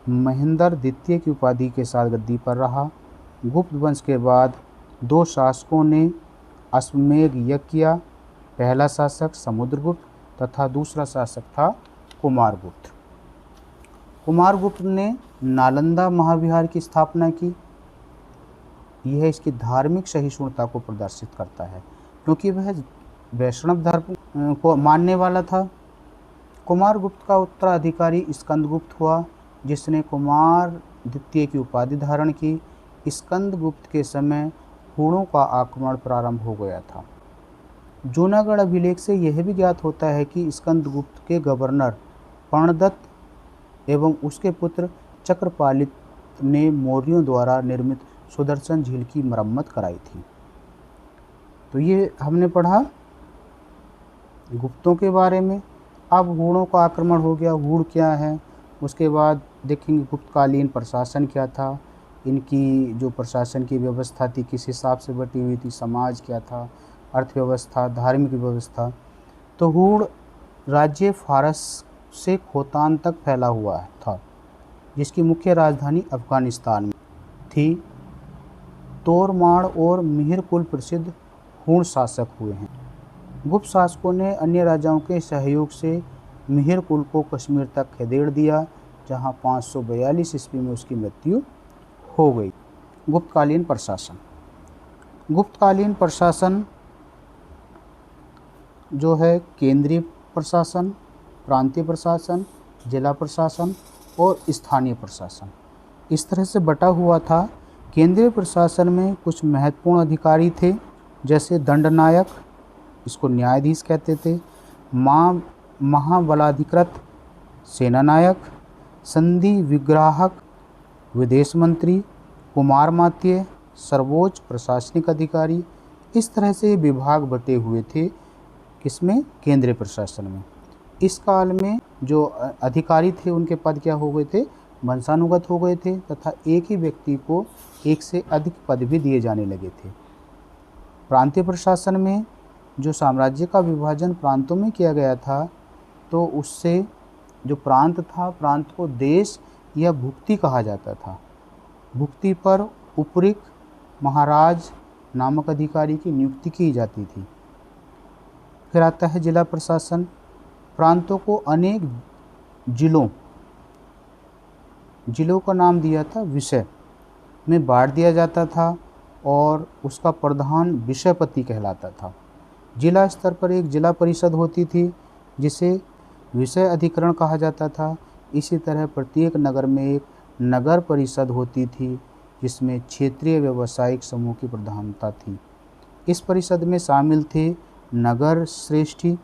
महेंद्र द्वितीय की उपाधि के साथ गद्दी पर रहा। गुप्त वंश के बाद दो शासकों ने अश्वमेध यज्ञ किया। पहला शासक समुद्रगुप्त तथा दूसरा शासक था कुमारगुप्त। कुमारगुप्त ने नालंदा महाविहार की स्थापना की। यह इसकी धार्मिक सहिष्णुता को प्रदर्शित करता है क्योंकि वह वैष्णव धर्म को मानने वाला था। कुमारगुप्त का उत्तराधिकारी स्कंदगुप्त हुआ, जिसने कुमार द्वितीय की उपाधि धारण की। स्कंदगुप्त के समय हूणों का आक्रमण प्रारंभ हो गया था। जूनागढ़ अभिलेख से यह भी ज्ञात होता है कि स्कंदगुप्त के गवर्नर पर्णदत्त एवं उसके पुत्र चक्रपालित ने मौर्यों द्वारा निर्मित सुदर्शन झील की मरम्मत कराई थी। तो ये हमने पढ़ा गुप्तों के बारे में। अब हूणों का आक्रमण हो गया। हूण क्या है, उसके बाद देखेंगे गुप्तकालीन प्रशासन क्या था, इनकी जो प्रशासन की व्यवस्था थी किस हिसाब से बटी हुई थी, समाज क्या था, अर्थव्यवस्था, धार्मिक व्यवस्था। तो हूण राज्य फारस से खोतान तक फैला हुआ था, जिसकी मुख्य राजधानी अफगानिस्तान में थी। तोरमाड़ और मिहिरकुल प्रसिद्ध हूण शासक हुए हैं। गुप्त शासकों ने अन्य राजाओं के सहयोग से मिहिरकुल को कश्मीर तक खदेड़ दिया, जहां 542 ईस्वी में उसकी मृत्यु हो गई। गुप्तकालीन प्रशासन। गुप्तकालीन प्रशासन जो है केंद्रीय प्रशासन, प्रांतीय प्रशासन, जिला प्रशासन और स्थानीय प्रशासन, इस तरह से बटा हुआ था। केंद्रीय प्रशासन में कुछ महत्वपूर्ण अधिकारी थे, जैसे दंडनायक, इसको न्यायाधीश कहते थे, महाबलाधिकृत, सेनानायक, संधि विग्राहक, विदेश मंत्री, कुमारमात्य, सर्वोच्च प्रशासनिक अधिकारी। इस तरह से विभाग बटे हुए थे किसमें, केंद्रीय प्रशासन में। इस काल में जो अधिकारी थे उनके पद क्या हो गए थे, वंशानुगत हो गए थे तथा एक ही व्यक्ति को एक से अधिक पद भी दिए जाने लगे थे। प्रांतीय प्रशासन में जो साम्राज्य का विभाजन प्रांतों में किया गया था, तो उससे जो प्रांत था, प्रांत को देश या भुक्ति कहा जाता था। भुक्ति पर उपरिक्त महाराज नामक अधिकारी की नियुक्ति की जाती थी। फिर आता है जिला प्रशासन। प्रांतों को अनेक जिलों का नाम दिया था विषय में बांट दिया जाता था और उसका प्रधान विषयपति कहलाता था। जिला स्तर पर एक जिला परिषद होती थी जिसे विषय अधिकरण कहा जाता था। इसी तरह प्रत्येक नगर में एक नगर परिषद होती थी जिसमें क्षेत्रीय व्यावसायिक समूह की प्रधानता थी। इस परिषद में शामिल थे नगर श्रेष्ठी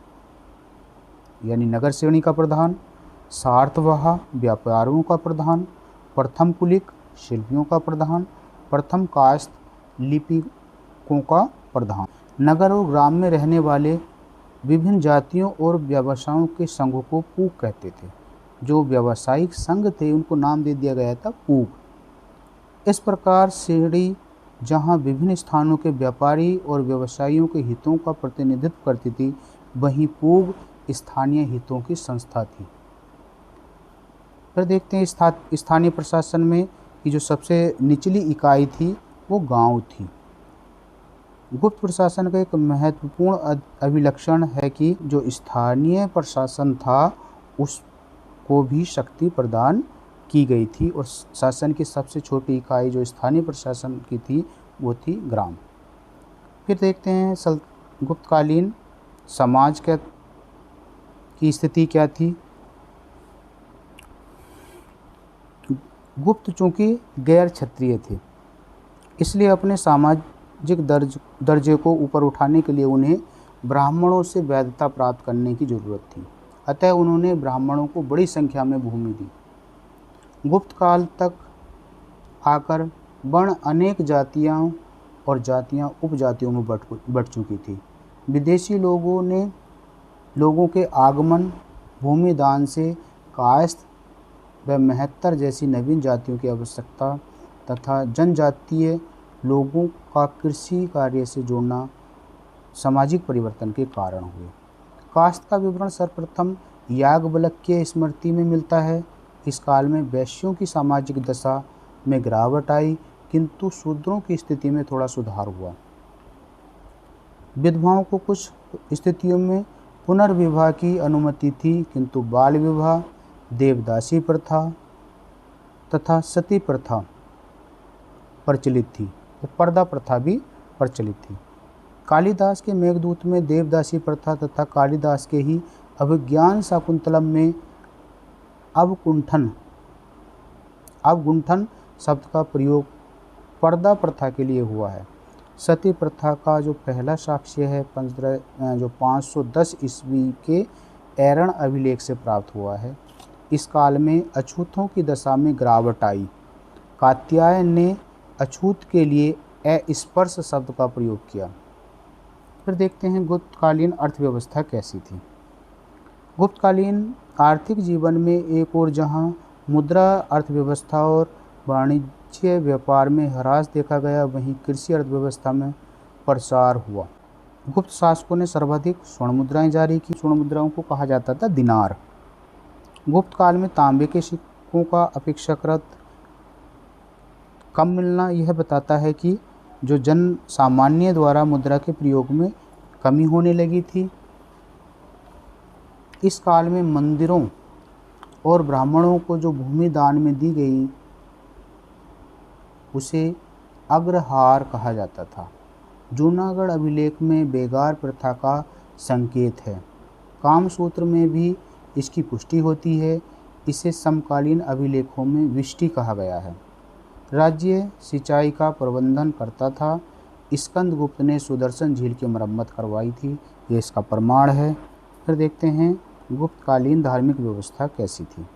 यानी नगर श्रेणी का प्रधान, सार्थवाह व्यापारियों का प्रधान, प्रथम कुलिक शिल्पियों का प्रधान, प्रथम कास्त लिपिकों का प्रधान। नगर और ग्राम में रहने वाले विभिन्न जातियों और व्यवसायों के संघों को पूग कहते थे। जो व्यावसायिक संघ थे उनको नाम दे दिया गया था पूग। इस प्रकार श्रेणी जहां विभिन्न स्थानों के व्यापारी और व्यवसायियों के हितों का प्रतिनिधित्व करती थी, वहीं पूग स्थानीय हितों की संस्था थी। फिर देखते हैं स्थानीय प्रशासन में कि जो सबसे निचली इकाई थी वो गांव थी। गुप्त प्रशासन का एक महत्वपूर्ण अभिलक्षण है कि जो स्थानीय प्रशासन था उसको भी शक्ति प्रदान की गई थी और शासन की सबसे छोटी इकाई जो स्थानीय प्रशासन की थी वो थी ग्राम। फिर देखते हैं गुप्तकालीन समाज की स्थिति क्या थी। गुप्त चूँकि गैर क्षत्रिय थे, इसलिए अपने सामाजिक दर्जे को ऊपर उठाने के लिए उन्हें ब्राह्मणों से वैधता प्राप्त करने की जरूरत थी। अतः उन्होंने ब्राह्मणों को बड़ी संख्या में भूमि दी। गुप्त काल तक आकर वर्ण अनेक जातियों और जातियां उपजातियों में बट चुकी थी। विदेशी लोगों के आगमन, भूमि दान से कायस्थ व महत्तर जैसी नवीन जातियों की आवश्यकता तथा जनजातीय लोगों का कृषि कार्य से जोड़ना सामाजिक परिवर्तन के कारण हुए। कास्ट का विवरण सर्वप्रथम याज्ञवल्क्य स्मृति में मिलता है। इस काल में वैश्यों की सामाजिक दशा में गिरावट आई, किंतु शूद्रों की स्थिति में थोड़ा सुधार हुआ। विधवाओं को कुछ स्थितियों में पुनर्विवाह की अनुमति थी, किंतु बाल विवाह, देवदासी प्रथा तथा सती प्रथा प्रचलित थी और पर्दा प्रथा भी प्रचलित थी। कालिदास के मेघदूत में देवदासी प्रथा तथा कालिदास के ही अभिज्ञान शाकुंतलम में अवगुंठन शब्द का प्रयोग पर्दा प्रथा के लिए हुआ है। सती प्रथा का जो पहला साक्ष्य है 510 ईस्वी के एरण अभिलेख से प्राप्त हुआ है। इस काल में अछूतों की दशा में गिरावट आई। कात्यायन ने अछूत के लिए अस्पर्श शब्द का प्रयोग किया। फिर देखते हैं गुप्तकालीन अर्थव्यवस्था कैसी थी। गुप्तकालीन आर्थिक जीवन में एक और जहां मुद्रा अर्थव्यवस्था और वाणिज्य व्यापार में ह्रास देखा गया, वहीं कृषि अर्थव्यवस्था में प्रसार हुआ। गुप्त शासकों ने सर्वाधिक स्वर्ण मुद्राएं जारी की। स्वर्ण मुद्राओं को कहा जाता था दिनार। गुप्त काल में तांबे के सिक्कों का अपेक्षाकृत कम मिलना यह बताता है कि जो जन सामान्य द्वारा मुद्रा के प्रयोग में कमी होने लगी थी। इस काल में मंदिरों और ब्राह्मणों को जो भूमि दान में दी गई उसे अग्रहार कहा जाता था। जूनागढ़ अभिलेख में बेगार प्रथा का संकेत है। कामसूत्र में भी इसकी पुष्टि होती है। इसे समकालीन अभिलेखों में विष्टि कहा गया है। राज्य सिंचाई का प्रबंधन करता था। स्कंदगुप्त ने सुदर्शन झील की मरम्मत करवाई थी, ये इसका प्रमाण है। फिर देखते हैं गुप्तकालीन धार्मिक व्यवस्था कैसी थी।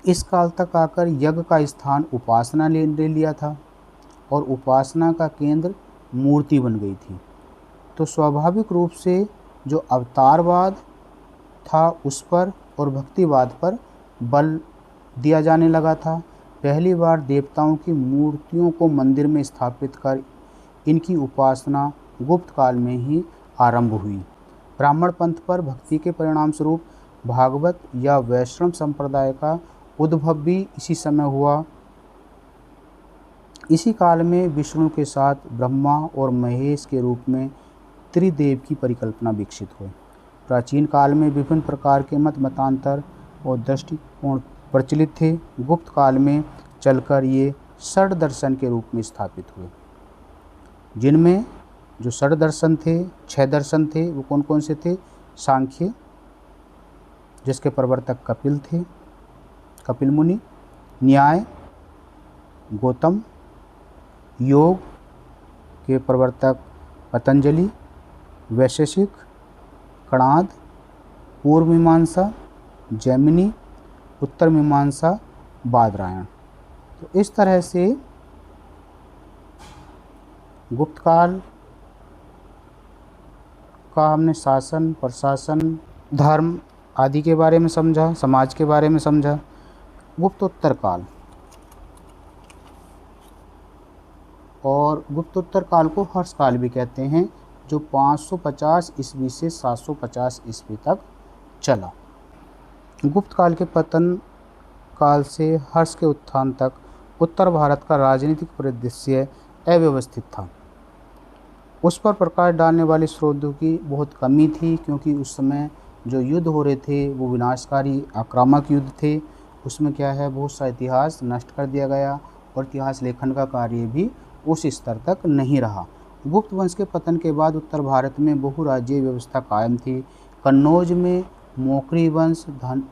इस काल तक आकर यज्ञ का स्थान उपासना ले लिया था और उपासना का केंद्र मूर्ति बन गई थी। तो स्वाभाविक रूप से जो अवतारवाद था उस पर और भक्तिवाद पर बल दिया जाने लगा था। पहली बार देवताओं की मूर्तियों को मंदिर में स्थापित कर इनकी उपासना गुप्त काल में ही आरंभ हुई। ब्राह्मण पंथ पर भक्ति के परिणाम स्वरूप भागवत या वैष्णव संप्रदाय का उद्भव भी इसी समय हुआ। इसी काल में विष्णु के साथ ब्रह्मा और महेश के रूप में त्रिदेव की परिकल्पना विकसित हुई। प्राचीन काल में विभिन्न प्रकार के मतांतर और दृष्टिकोण प्रचलित थे। गुप्त काल में चलकर ये षड दर्शन के रूप में स्थापित हुए, जिनमें जो षड दर्शन थे, 6 दर्शन थे, वो कौन कौन से थे? सांख्य, जिसके प्रवर्तक कपिल थे, कपिल मुनि। न्याय, गौतम। योग के प्रवर्तक पतंजलि। वैशेषिक, कणाद। पूर्व मीमांसा, जैमिनी। उत्तर मीमांसा, बादरायण। तो इस तरह से गुप्तकाल का हमने शासन, प्रशासन, धर्म आदि के बारे में समझा, समाज के बारे में समझा। गुप्तोत्तर काल और गुप्तोत्तर काल को हर्ष काल भी कहते हैं, जो 550 ईस्वी से 750 ईस्वी तक चला। गुप्त काल के पतन काल से हर्ष के उत्थान तक उत्तर भारत का राजनीतिक परिदृश्य अव्यवस्थित था। उस पर प्रकाश डालने वाले स्रोतों की बहुत कमी थी, क्योंकि उस समय जो युद्ध हो रहे थे वो विनाशकारी आक्रामक युद्ध थे। उसमें क्या है, बहुत सा इतिहास नष्ट कर दिया गया और इतिहास लेखन का कार्य भी उस स्तर तक नहीं रहा। गुप्त वंश के पतन के बाद उत्तर भारत में बहुराज्यीय व्यवस्था कायम थी। कन्नौज में मोकरी वंश,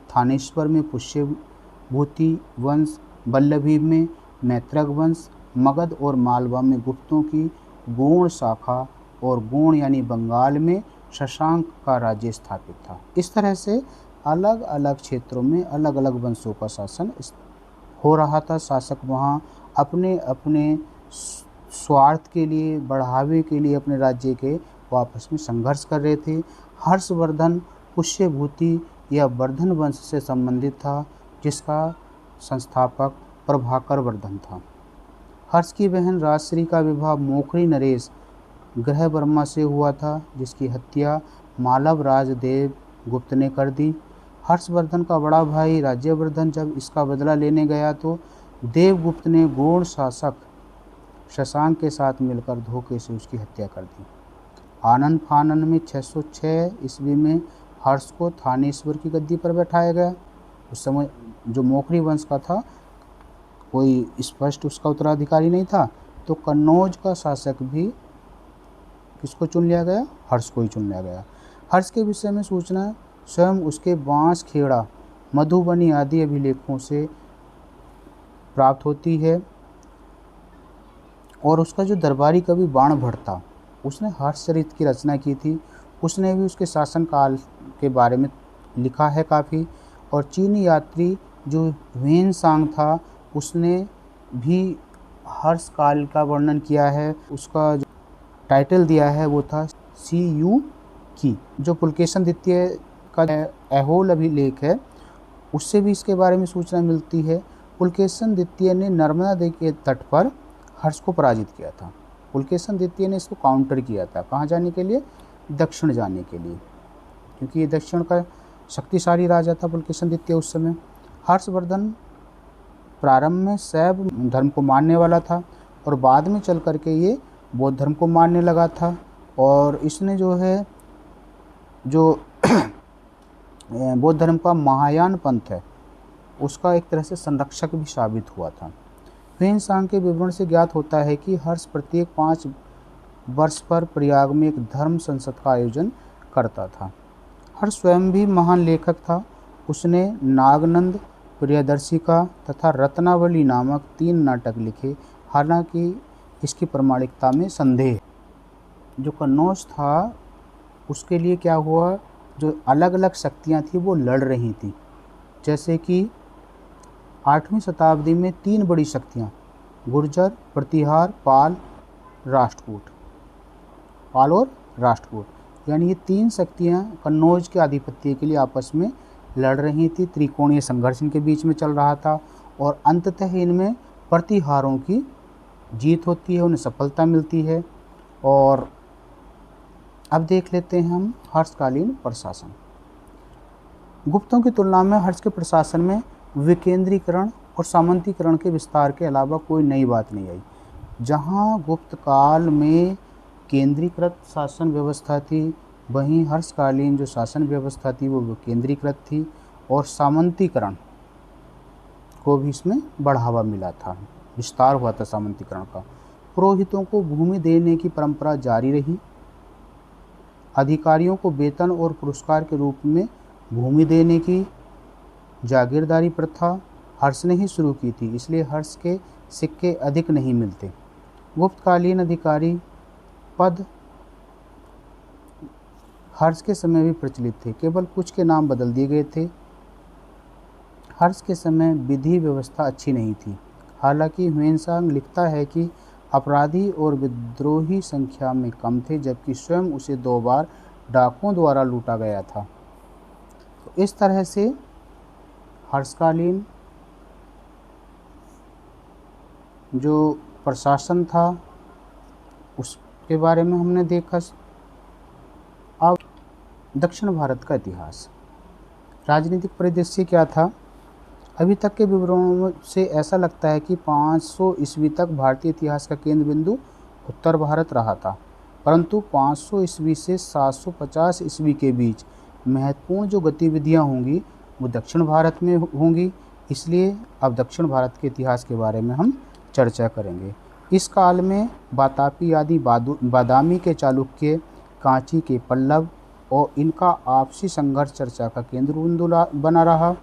थानेश्वर में पुष्यभूति वंश, वल्लभी में मैत्रक वंश, मगध और मालवा में गुप्तों की गोण शाखा और गोण यानी बंगाल में शशांक का राज्य स्थापित था। इस तरह से अलग अलग क्षेत्रों में अलग अलग वंशों का शासन हो रहा था। शासक वहाँ अपने अपने स्वार्थ के लिए, बढ़ावे के लिए अपने राज्य के वो आपस में संघर्ष कर रहे थे। हर्षवर्धन पुष्यभूति या वर्धन वंश से संबंधित था, जिसका संस्थापक प्रभाकर वर्धन था। हर्ष की बहन राजश्री का विवाह मोखरी नरेश ग्रह वर्मा से हुआ था, जिसकी हत्या मालव राजदेव गुप्त ने कर दी। हर्षवर्धन का बड़ा भाई राज्यवर्धन जब इसका बदला लेने गया तो देवगुप्त ने गौड़ शासक शशांक के साथ मिलकर धोखे से उसकी हत्या कर दी। आनंद फानन में 606 ईस्वी में हर्ष को थानेश्वर की गद्दी पर बैठाया गया। उस समय जो मोखरी वंश का था, कोई स्पष्ट उसका उत्तराधिकारी नहीं था, तो कन्नौज का शासक भी किसको चुन लिया गया? हर्ष को ही चुन लिया गया। हर्ष के विषय में सूचना स्वयं उसके बांस खेड़ा, मधुबनी आदि अभिलेखों से प्राप्त होती है। और उसका जो दरबारी कवि बाण भट्ट था, उसने हर्षचरित की रचना की थी। उसने भी उसके शासनकाल के बारे में लिखा है काफ़ी। और चीनी यात्री जो ह्वेन-सांग था, उसने भी हर्ष काल का वर्णन किया है। उसका जो टाइटल दिया है वो था सी.यू. की। जो पुलकेशन द्वितीय का ऐहोल अभिलेख है, उससे भी इसके बारे में सूचना मिलती है। पुलकेशन द्वितीय ने नर्मदा नदी के तट पर हर्ष को पराजित किया था। पुलकेशन द्वितीय ने इसको काउंटर किया था। कहाँ जाने के लिए? दक्षिण जाने के लिए, क्योंकि ये दक्षिण का शक्तिशाली राजा था पुलकेशन द्वितीय उस समय। हर्षवर्धन प्रारंभ में शैव धर्म को मानने वाला था और बाद में चल करके ये बौद्ध धर्म को मानने लगा था। और इसने जो है जो बौद्ध धर्म का महायान पंथ है, उसका एक तरह से संरक्षक भी साबित हुआ था। ह्वेन-सांग के विवरण से ज्ञात होता है कि हर्ष प्रत्येक 5 वर्ष पर प्रयाग में एक धर्म संसद का आयोजन करता था। हर्ष स्वयं भी महान लेखक था। उसने नागनंद, प्रियदर्शिका तथा रत्नावली नामक 3 नाटक लिखे। हालांकि इसकी प्रामाणिकता में संदेह है। जो कन्नौज था, उसके लिए क्या हुआ, जो अलग अलग शक्तियाँ थी वो लड़ रही थी। जैसे कि 8वीं शताब्दी में 3 बड़ी शक्तियाँ, गुर्जर, प्रतिहार, पाल और राष्ट्रकूट, यानी ये 3 शक्तियाँ कन्नौज के आधिपत्य के लिए आपस में लड़ रही थी। त्रिकोणीय संघर्ष इनके बीच में चल रहा था और अंततः इनमें प्रतिहारों की जीत होती है, उन्हें सफलता मिलती है। और अब देख लेते हैं हम हर्षकालीन प्रशासन। गुप्तों की तुलना में हर्ष के प्रशासन में विकेंद्रीकरण और सामंतीकरण के विस्तार के अलावा कोई नई बात नहीं आई। जहां गुप्त काल में केंद्रीकृत शासन व्यवस्था थी, वहीं हर्षकालीन जो शासन व्यवस्था थी वो केंद्रीकृत थी और सामंतीकरण को भी इसमें बढ़ावा मिला था, विस्तार हुआ था सामंतीकरण का। पुरोहितों को भूमि देने की परंपरा जारी रही। अधिकारियों को वेतन और पुरस्कार के रूप में भूमि देने की जागीरदारी प्रथा हर्ष ने ही शुरू की थी, इसलिए हर्ष के सिक्के अधिक नहीं मिलते। गुप्तकालीन अधिकारी पद हर्ष के समय भी प्रचलित थे, केवल कुछ के नाम बदल दिए गए थे। हर्ष के समय विधि व्यवस्था अच्छी नहीं थी। हालांकि ह्वेन-सांग लिखता है कि अपराधी और विद्रोही संख्या में कम थे, जबकि स्वयं उसे 2 बार डाकुओं द्वारा लूटा गया था। तो इस तरह से हर्षकालीन जो प्रशासन था उसके बारे में हमने देखा। अब दक्षिण भारत का इतिहास, राजनीतिक परिदृश्य क्या था? अभी तक के विवरणों से ऐसा लगता है कि 500 ईस्वी तक भारतीय इतिहास का केंद्र बिंदु उत्तर भारत रहा था, परंतु 500 ईस्वी से 750 ईस्वी के बीच महत्वपूर्ण जो गतिविधियां होंगी वो दक्षिण भारत में होंगी। इसलिए अब दक्षिण भारत के इतिहास के बारे में हम चर्चा करेंगे। इस काल में वातापी आदि बादामी के चालुक्य, कांची के पल्लव और इनका आपसी संघर्ष चर्चा का केंद्र बिंदु बना रहा।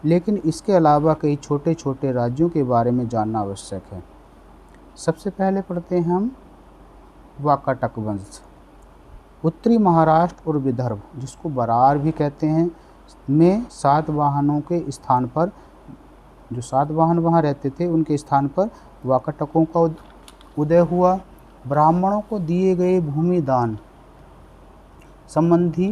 लेकिन इसके अलावा कई छोटे छोटे राज्यों के बारे में जानना आवश्यक है। सबसे पहले पढ़ते हैं हम वाकाटक वंश। उत्तरी महाराष्ट्र और विदर्भ, जिसको बरार भी कहते हैं, में सातवाहनों के स्थान पर, जो सातवाहन वहाँ रहते थे उनके स्थान पर वाकाटकों का उदय हुआ। ब्राह्मणों को दिए गए भूमि दान संबंधी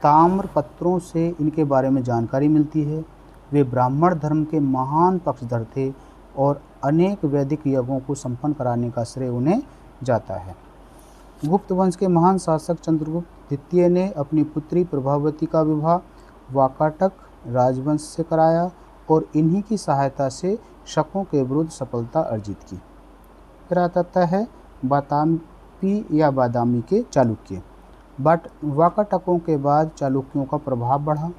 ताम्र पत्रों से इनके बारे में जानकारी मिलती है। वे ब्राह्मण धर्म के महान पक्षधर थे और अनेक वैदिक यज्ञों को संपन्न कराने का श्रेय उन्हें जाता है। गुप्त वंश के महान शासक चंद्रगुप्त द्वितीय ने अपनी पुत्री प्रभावती का विवाह वाकाटक राजवंश से कराया और इन्हीं की सहायता से शकों के विरुद्ध सफलता अर्जित की। फिर आता है बातामी या बादामी के चालुक्य। वाकाटकों के बाद चालुक्यों का प्रभाव बढ़ा।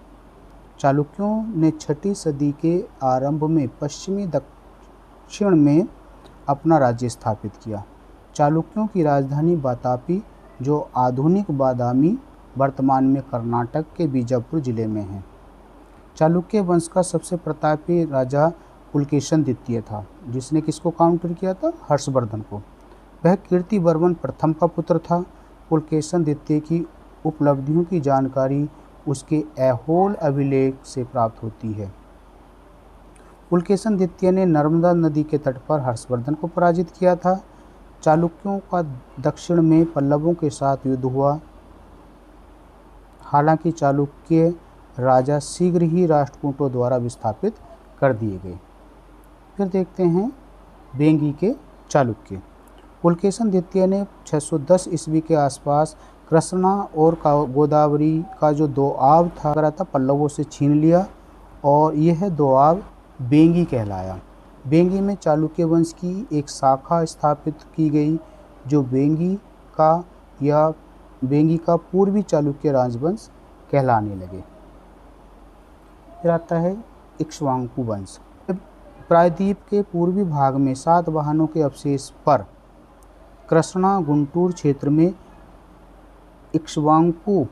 चालुक्यों ने 6ठी सदी के आरंभ में पश्चिमी दक्षिण में अपना राज्य स्थापित किया। चालुक्यों की राजधानी बातापी, जो आधुनिक बादामी, वर्तमान में कर्नाटक के बीजापुर जिले में है। चालुक्य वंश का सबसे प्रतापी राजा पुलकेशन द्वितीय था, जिसने किसको काउंटर किया था? हर्षवर्धन को। वह कीर्तिवर्मन प्रथम का पुत्र था। पुलकेशन द्वितीय की उपलब्धियों की जानकारी उसके ऐहोल अभिलेख से प्राप्त होती है। पुलकेशन द्वितीय ने नर्मदा नदी के तट पर हर्षवर्धन को पराजित किया था। चालुक्यों का दक्षिण में पल्लवों के साथ युद्ध हुआ। हालांकि चालुक्य राजा शीघ्र ही राष्ट्रकूटों द्वारा विस्थापित कर दिए गए। फिर देखते हैं बेंगी के चालुक्य। पुलकेशन द्वितीय ने 610 ईस्वी के आसपास कृष्णा और गोदावरी का जो दोआब था पल्लवों से छीन लिया और यह दोआब बेंगी कहलाया। बेंगी में चालुक्य वंश की एक शाखा स्थापित की गई, जो बेंगी का पूर्वी चालुक्य राजवंश कहलाने लगे। फिर आता है इक्ष्वाकु वंश। प्रायद्वीप के पूर्वी भाग में सातवाहनों के अवशेष पर कृष्णा गुंटूर क्षेत्र में इक्ष्वाकु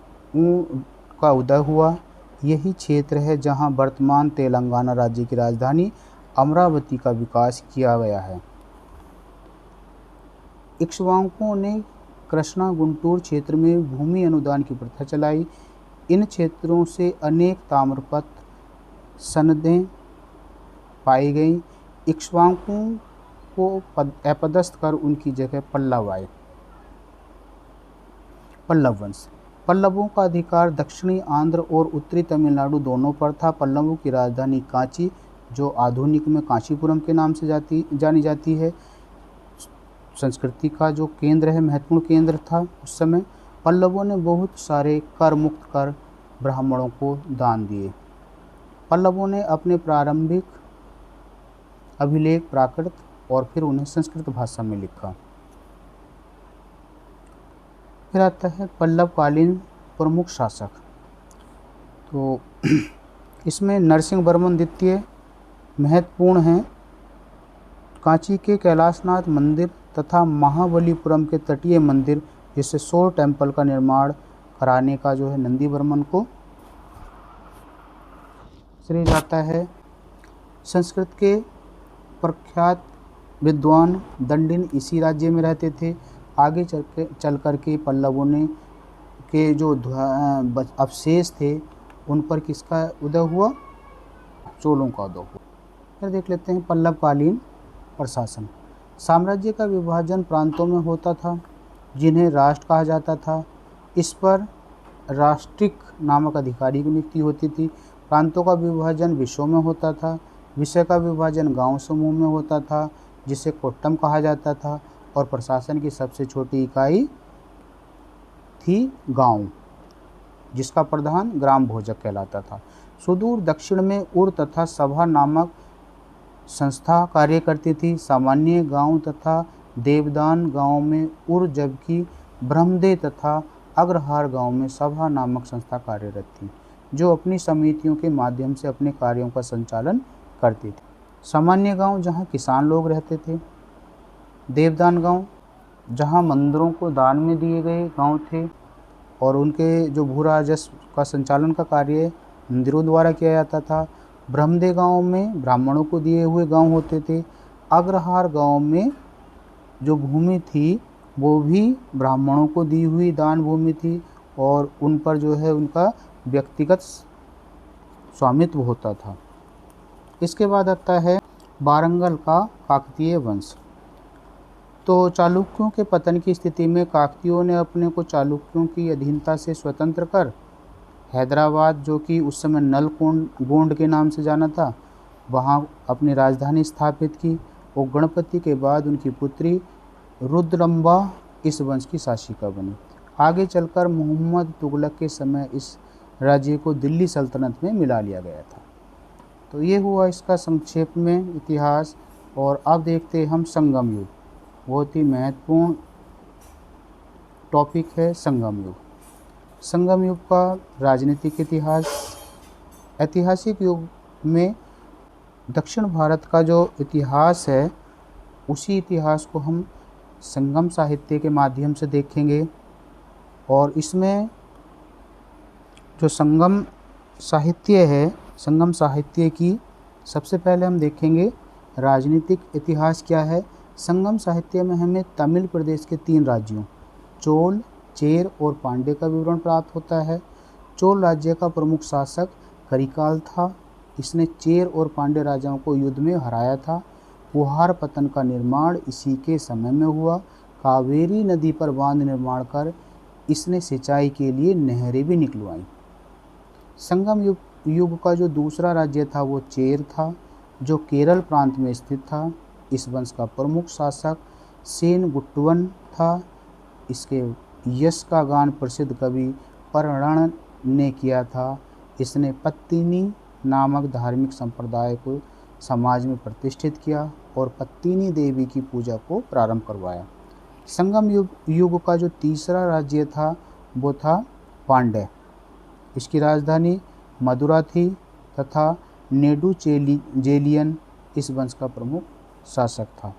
का उदय हुआ। यही क्षेत्र है जहां वर्तमान तेलंगाना राज्य की राजधानी अमरावती का विकास किया गया है। इक्ष्वाकुओं ने कृष्णा गुंटूर क्षेत्र में भूमि अनुदान की प्रथा चलाई। इन क्षेत्रों से अनेक ताम्रपत्र सनदें पाई गईं। इक्ष्वाकुओं को अपदस्थ कर उनकी जगह पल्लव आए। पल्लव वंश। पल्लवों का अधिकार दक्षिणी आंध्र और उत्तरी तमिलनाडु दोनों पर था। पल्लवों की राजधानी कांची, जो आधुनिक में कांचीपुरम के नाम से जानी जाती है, संस्कृति का जो केंद्र है, महत्वपूर्ण केंद्र था उस समय। पल्लवों ने बहुत सारे कर मुक्त कर ब्राह्मणों को दान दिए। पल्लवों ने अपने प्रारंभिक अभिलेख प्राकृत और फिर उन्हें संस्कृत भाषा में लिखा। फिर आता है पल्लवकालीन प्रमुख शासक। तो इसमें नरसिंह वर्मन द्वितीय महत्वपूर्ण हैं। कांची के कैलाशनाथ मंदिर तथा महाबलीपुरम के तटीय मंदिर जिससे शोर टेम्पल का निर्माण कराने का जो है नंदी वर्मन को श्रेय जाता है। संस्कृत के प्रख्यात विद्वान दंडिन इसी राज्य में रहते थे। आगे चल कर के पल्लवों ने के जो अवशेष थे उन पर किसका उदय हुआ? चोलों का उदय हुआ। फिर देख लेते हैं पल्लवकालीन प्रशासन। साम्राज्य का विभाजन प्रांतों में होता था, जिन्हें राष्ट्र कहा जाता था। इस पर राष्ट्रिक नामक अधिकारी की नियुक्ति होती थी। प्रांतों का विभाजन विषयों में होता था। विषय का विभाजन गांव समूह में होता था, जिसे कोट्टम कहा जाता था। और प्रशासन की सबसे छोटी इकाई थी गांव, जिसका प्रधान ग्राम भोजक कहलाता था। सुदूर दक्षिण में उर तथा सभा नामक संस्था कार्य करती थी। सामान्य गांव तथा देवदान गांव में उर, जबकि ब्रह्मदे तथा अग्रहार गांव में सभा नामक संस्था कार्यरत थी, जो अपनी समितियों के माध्यम से अपने कार्यों का संचालन करती थी। सामान्य गांव जहां किसान लोग रहते थे। देवदान गांव जहां मंदिरों को दान में दिए गए गांव थे और उनके जो भू राजस्व का संचालन का कार्य मंदिरों द्वारा किया जाता था। ब्रह्मदे गांव में ब्राह्मणों को दिए हुए गांव होते थे। अग्रहार गांव में जो भूमि थी वो भी ब्राह्मणों को दी हुई दान भूमि थी और उन पर जो है उनका व्यक्तिगत स्वामित्व होता था। इसके बाद आता है वारंगल का काकतीय वंश। तो चालुक्यों के पतन की स्थिति में काकतीयों ने अपने को चालुक्यों की अधीनता से स्वतंत्र कर हैदराबाद, जो कि उस समय नलगोंड के नाम से जाना था, वहाँ अपनी राजधानी स्थापित की और गणपति के बाद उनकी पुत्री रुद्रम्बा इस वंश की शासिका बनी। आगे चलकर मोहम्मद तुगलक के समय इस राज्य को दिल्ली सल्तनत में मिला लिया गया था। तो ये हुआ इसका संक्षेप में इतिहास। और अब देखते हैं हम संगम युग। बहुत ही महत्वपूर्ण टॉपिक है संगम युग। संगम युग का राजनीतिक इतिहास। ऐतिहासिक युग में दक्षिण भारत का जो इतिहास है, उसी इतिहास को हम संगम साहित्य के माध्यम से देखेंगे। और इसमें जो संगम साहित्य है, संगम साहित्य की सबसे पहले हम देखेंगे राजनीतिक इतिहास क्या है। संगम साहित्य में हमें तमिल प्रदेश के 3 राज्यों चोल, चेर और पांड्य का विवरण प्राप्त होता है। चोल राज्य का प्रमुख शासक करिकाल था। इसने चेर और पांड्य राजाओं को युद्ध में हराया था। पुहार पतन का निर्माण इसी के समय में हुआ। कावेरी नदी पर बांध निर्माण कर इसने सिंचाई के लिए नहरें भी निकलवाईं। संगम युग का जो दूसरा राज्य था वो चेर था, जो केरल प्रांत में स्थित था। इस वंश का प्रमुख शासक सेनगुट्टवन था। इसके यश का गान प्रसिद्ध कवि पररण ने किया था। इसने पत्तिनी नामक धार्मिक संप्रदाय को समाज में प्रतिष्ठित किया और पत्तिनी देवी की पूजा को प्रारंभ करवाया। संगम युग का जो तीसरा राज्य था वो था पांड्य। इसकी राजधानी मदुरा थी तथा नेडुचेलियन इस वंश का प्रमुख शासक था।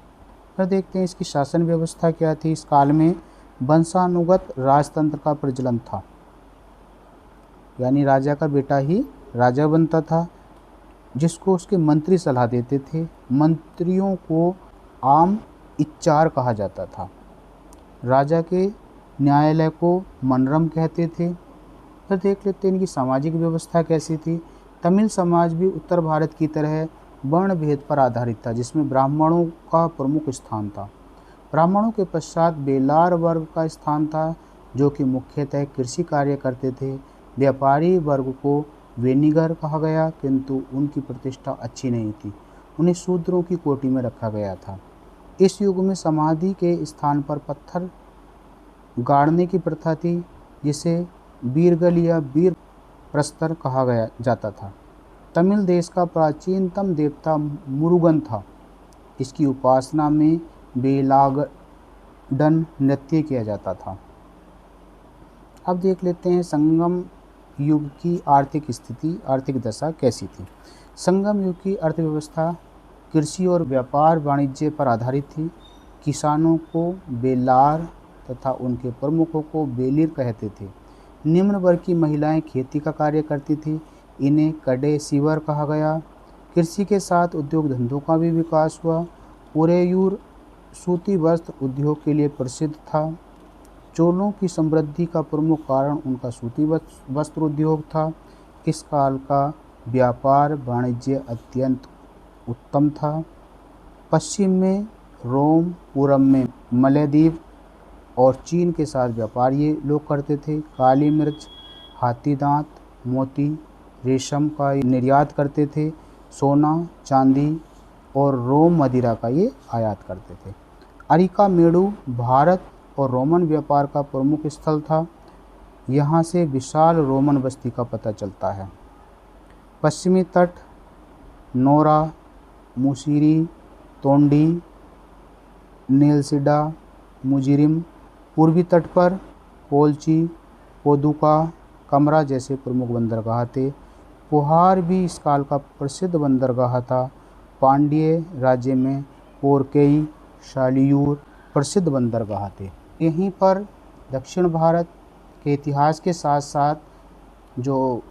फिर देखते हैं इसकी शासन व्यवस्था क्या थी। इस काल में वंशानुगत राजतंत्र का प्रचलन था, यानी राजा का बेटा ही राजा बनता था, जिसको उसके मंत्री सलाह देते थे। मंत्रियों को आम इच्चार कहा जाता था। राजा के न्यायालय को मनरम कहते थे। फिर देख लेते हैं इनकी सामाजिक व्यवस्था कैसी थी। तमिल समाज भी उत्तर भारत की तरह वर्ण भेद पर आधारित था, जिसमें ब्राह्मणों का प्रमुख स्थान था। ब्राह्मणों के पश्चात बेलार वर्ग का स्थान था, जो कि मुख्यतः कृषि कार्य करते थे। व्यापारी वर्ग को वेनिगर कहा गया, किंतु उनकी प्रतिष्ठा अच्छी नहीं थी। उन्हें शूद्रों की कोटि में रखा गया था। इस युग में समाधि के स्थान पर पत्थर गाड़ने की प्रथा थी, जिसे बीरगल या बीर प्रस्तर कहा गया जाता था। तमिल देश का प्राचीनतम देवता मुरुगन था। इसकी उपासना में बेलागडन नृत्य किया जाता था। अब देख लेते हैं संगम युग की आर्थिक स्थिति, आर्थिक दशा कैसी थी। संगम युग की अर्थव्यवस्था कृषि और व्यापार वाणिज्य पर आधारित थी। किसानों को बेलार तथा उनके प्रमुखों को बेलिर कहते थे। निम्न वर्ग की महिलाएं खेती का कार्य करती थी। इन्हें कड़े सीवर कहा गया। कृषि के साथ उद्योग धंधों का भी विकास हुआ। उरेयूर सूती वस्त्र उद्योग के लिए प्रसिद्ध था। चोलों की समृद्धि का प्रमुख कारण उनका सूती वस्त्र उद्योग था। इस काल का व्यापार वाणिज्य अत्यंत उत्तम था। पश्चिम में रोम, पूरब में मलयद्वीप और चीन के साथ व्यापार ये लोग करते थे। काली मिर्च, हाथी दांत, मोती, रेशम का निर्यात करते थे। सोना, चांदी और रोम मदिरा का ये आयात करते थे। अरिका मेड़ू भारत और रोमन व्यापार का प्रमुख स्थल था। यहाँ से विशाल रोमन बस्ती का पता चलता है। पश्चिमी तट नोरा, मुसीरी, तोंडी, नेलसिडा, मुजिरिम। पूर्वी तट पर कोलची, पोदुका, कमरा जैसे प्रमुख बंदरगाह थे। पुहार भी इस काल का प्रसिद्ध बंदरगाह था। पांड्य राज्य में कोरकेई, शालियूर प्रसिद्ध बंदरगाह थे। यहीं पर दक्षिण भारत के इतिहास के साथ साथ जो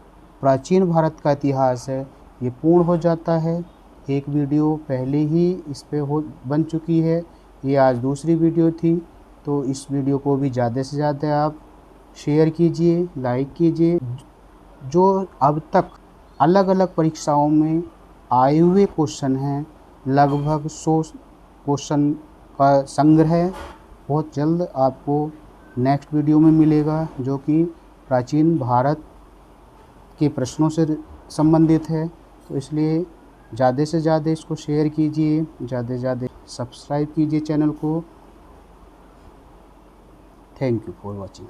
प्राचीन भारत का इतिहास है ये पूर्ण हो जाता है। एक वीडियो पहले ही इस पे बन चुकी है, ये आज दूसरी वीडियो थी। तो इस वीडियो को भी ज़्यादा से ज़्यादा आप शेयर कीजिए, लाइक कीजिए। जो अब तक अलग अलग परीक्षाओं में आए हुए क्वेश्चन हैं लगभग 100 क्वेश्चन का संग्रह बहुत जल्द आपको नेक्स्ट वीडियो में मिलेगा, जो कि प्राचीन भारत के प्रश्नों से संबंधित है। तो इसलिए ज़्यादा से ज़्यादा इसको शेयर कीजिए, ज़्यादा से ज़्यादा सब्सक्राइब कीजिए चैनल को। Thank you for watching.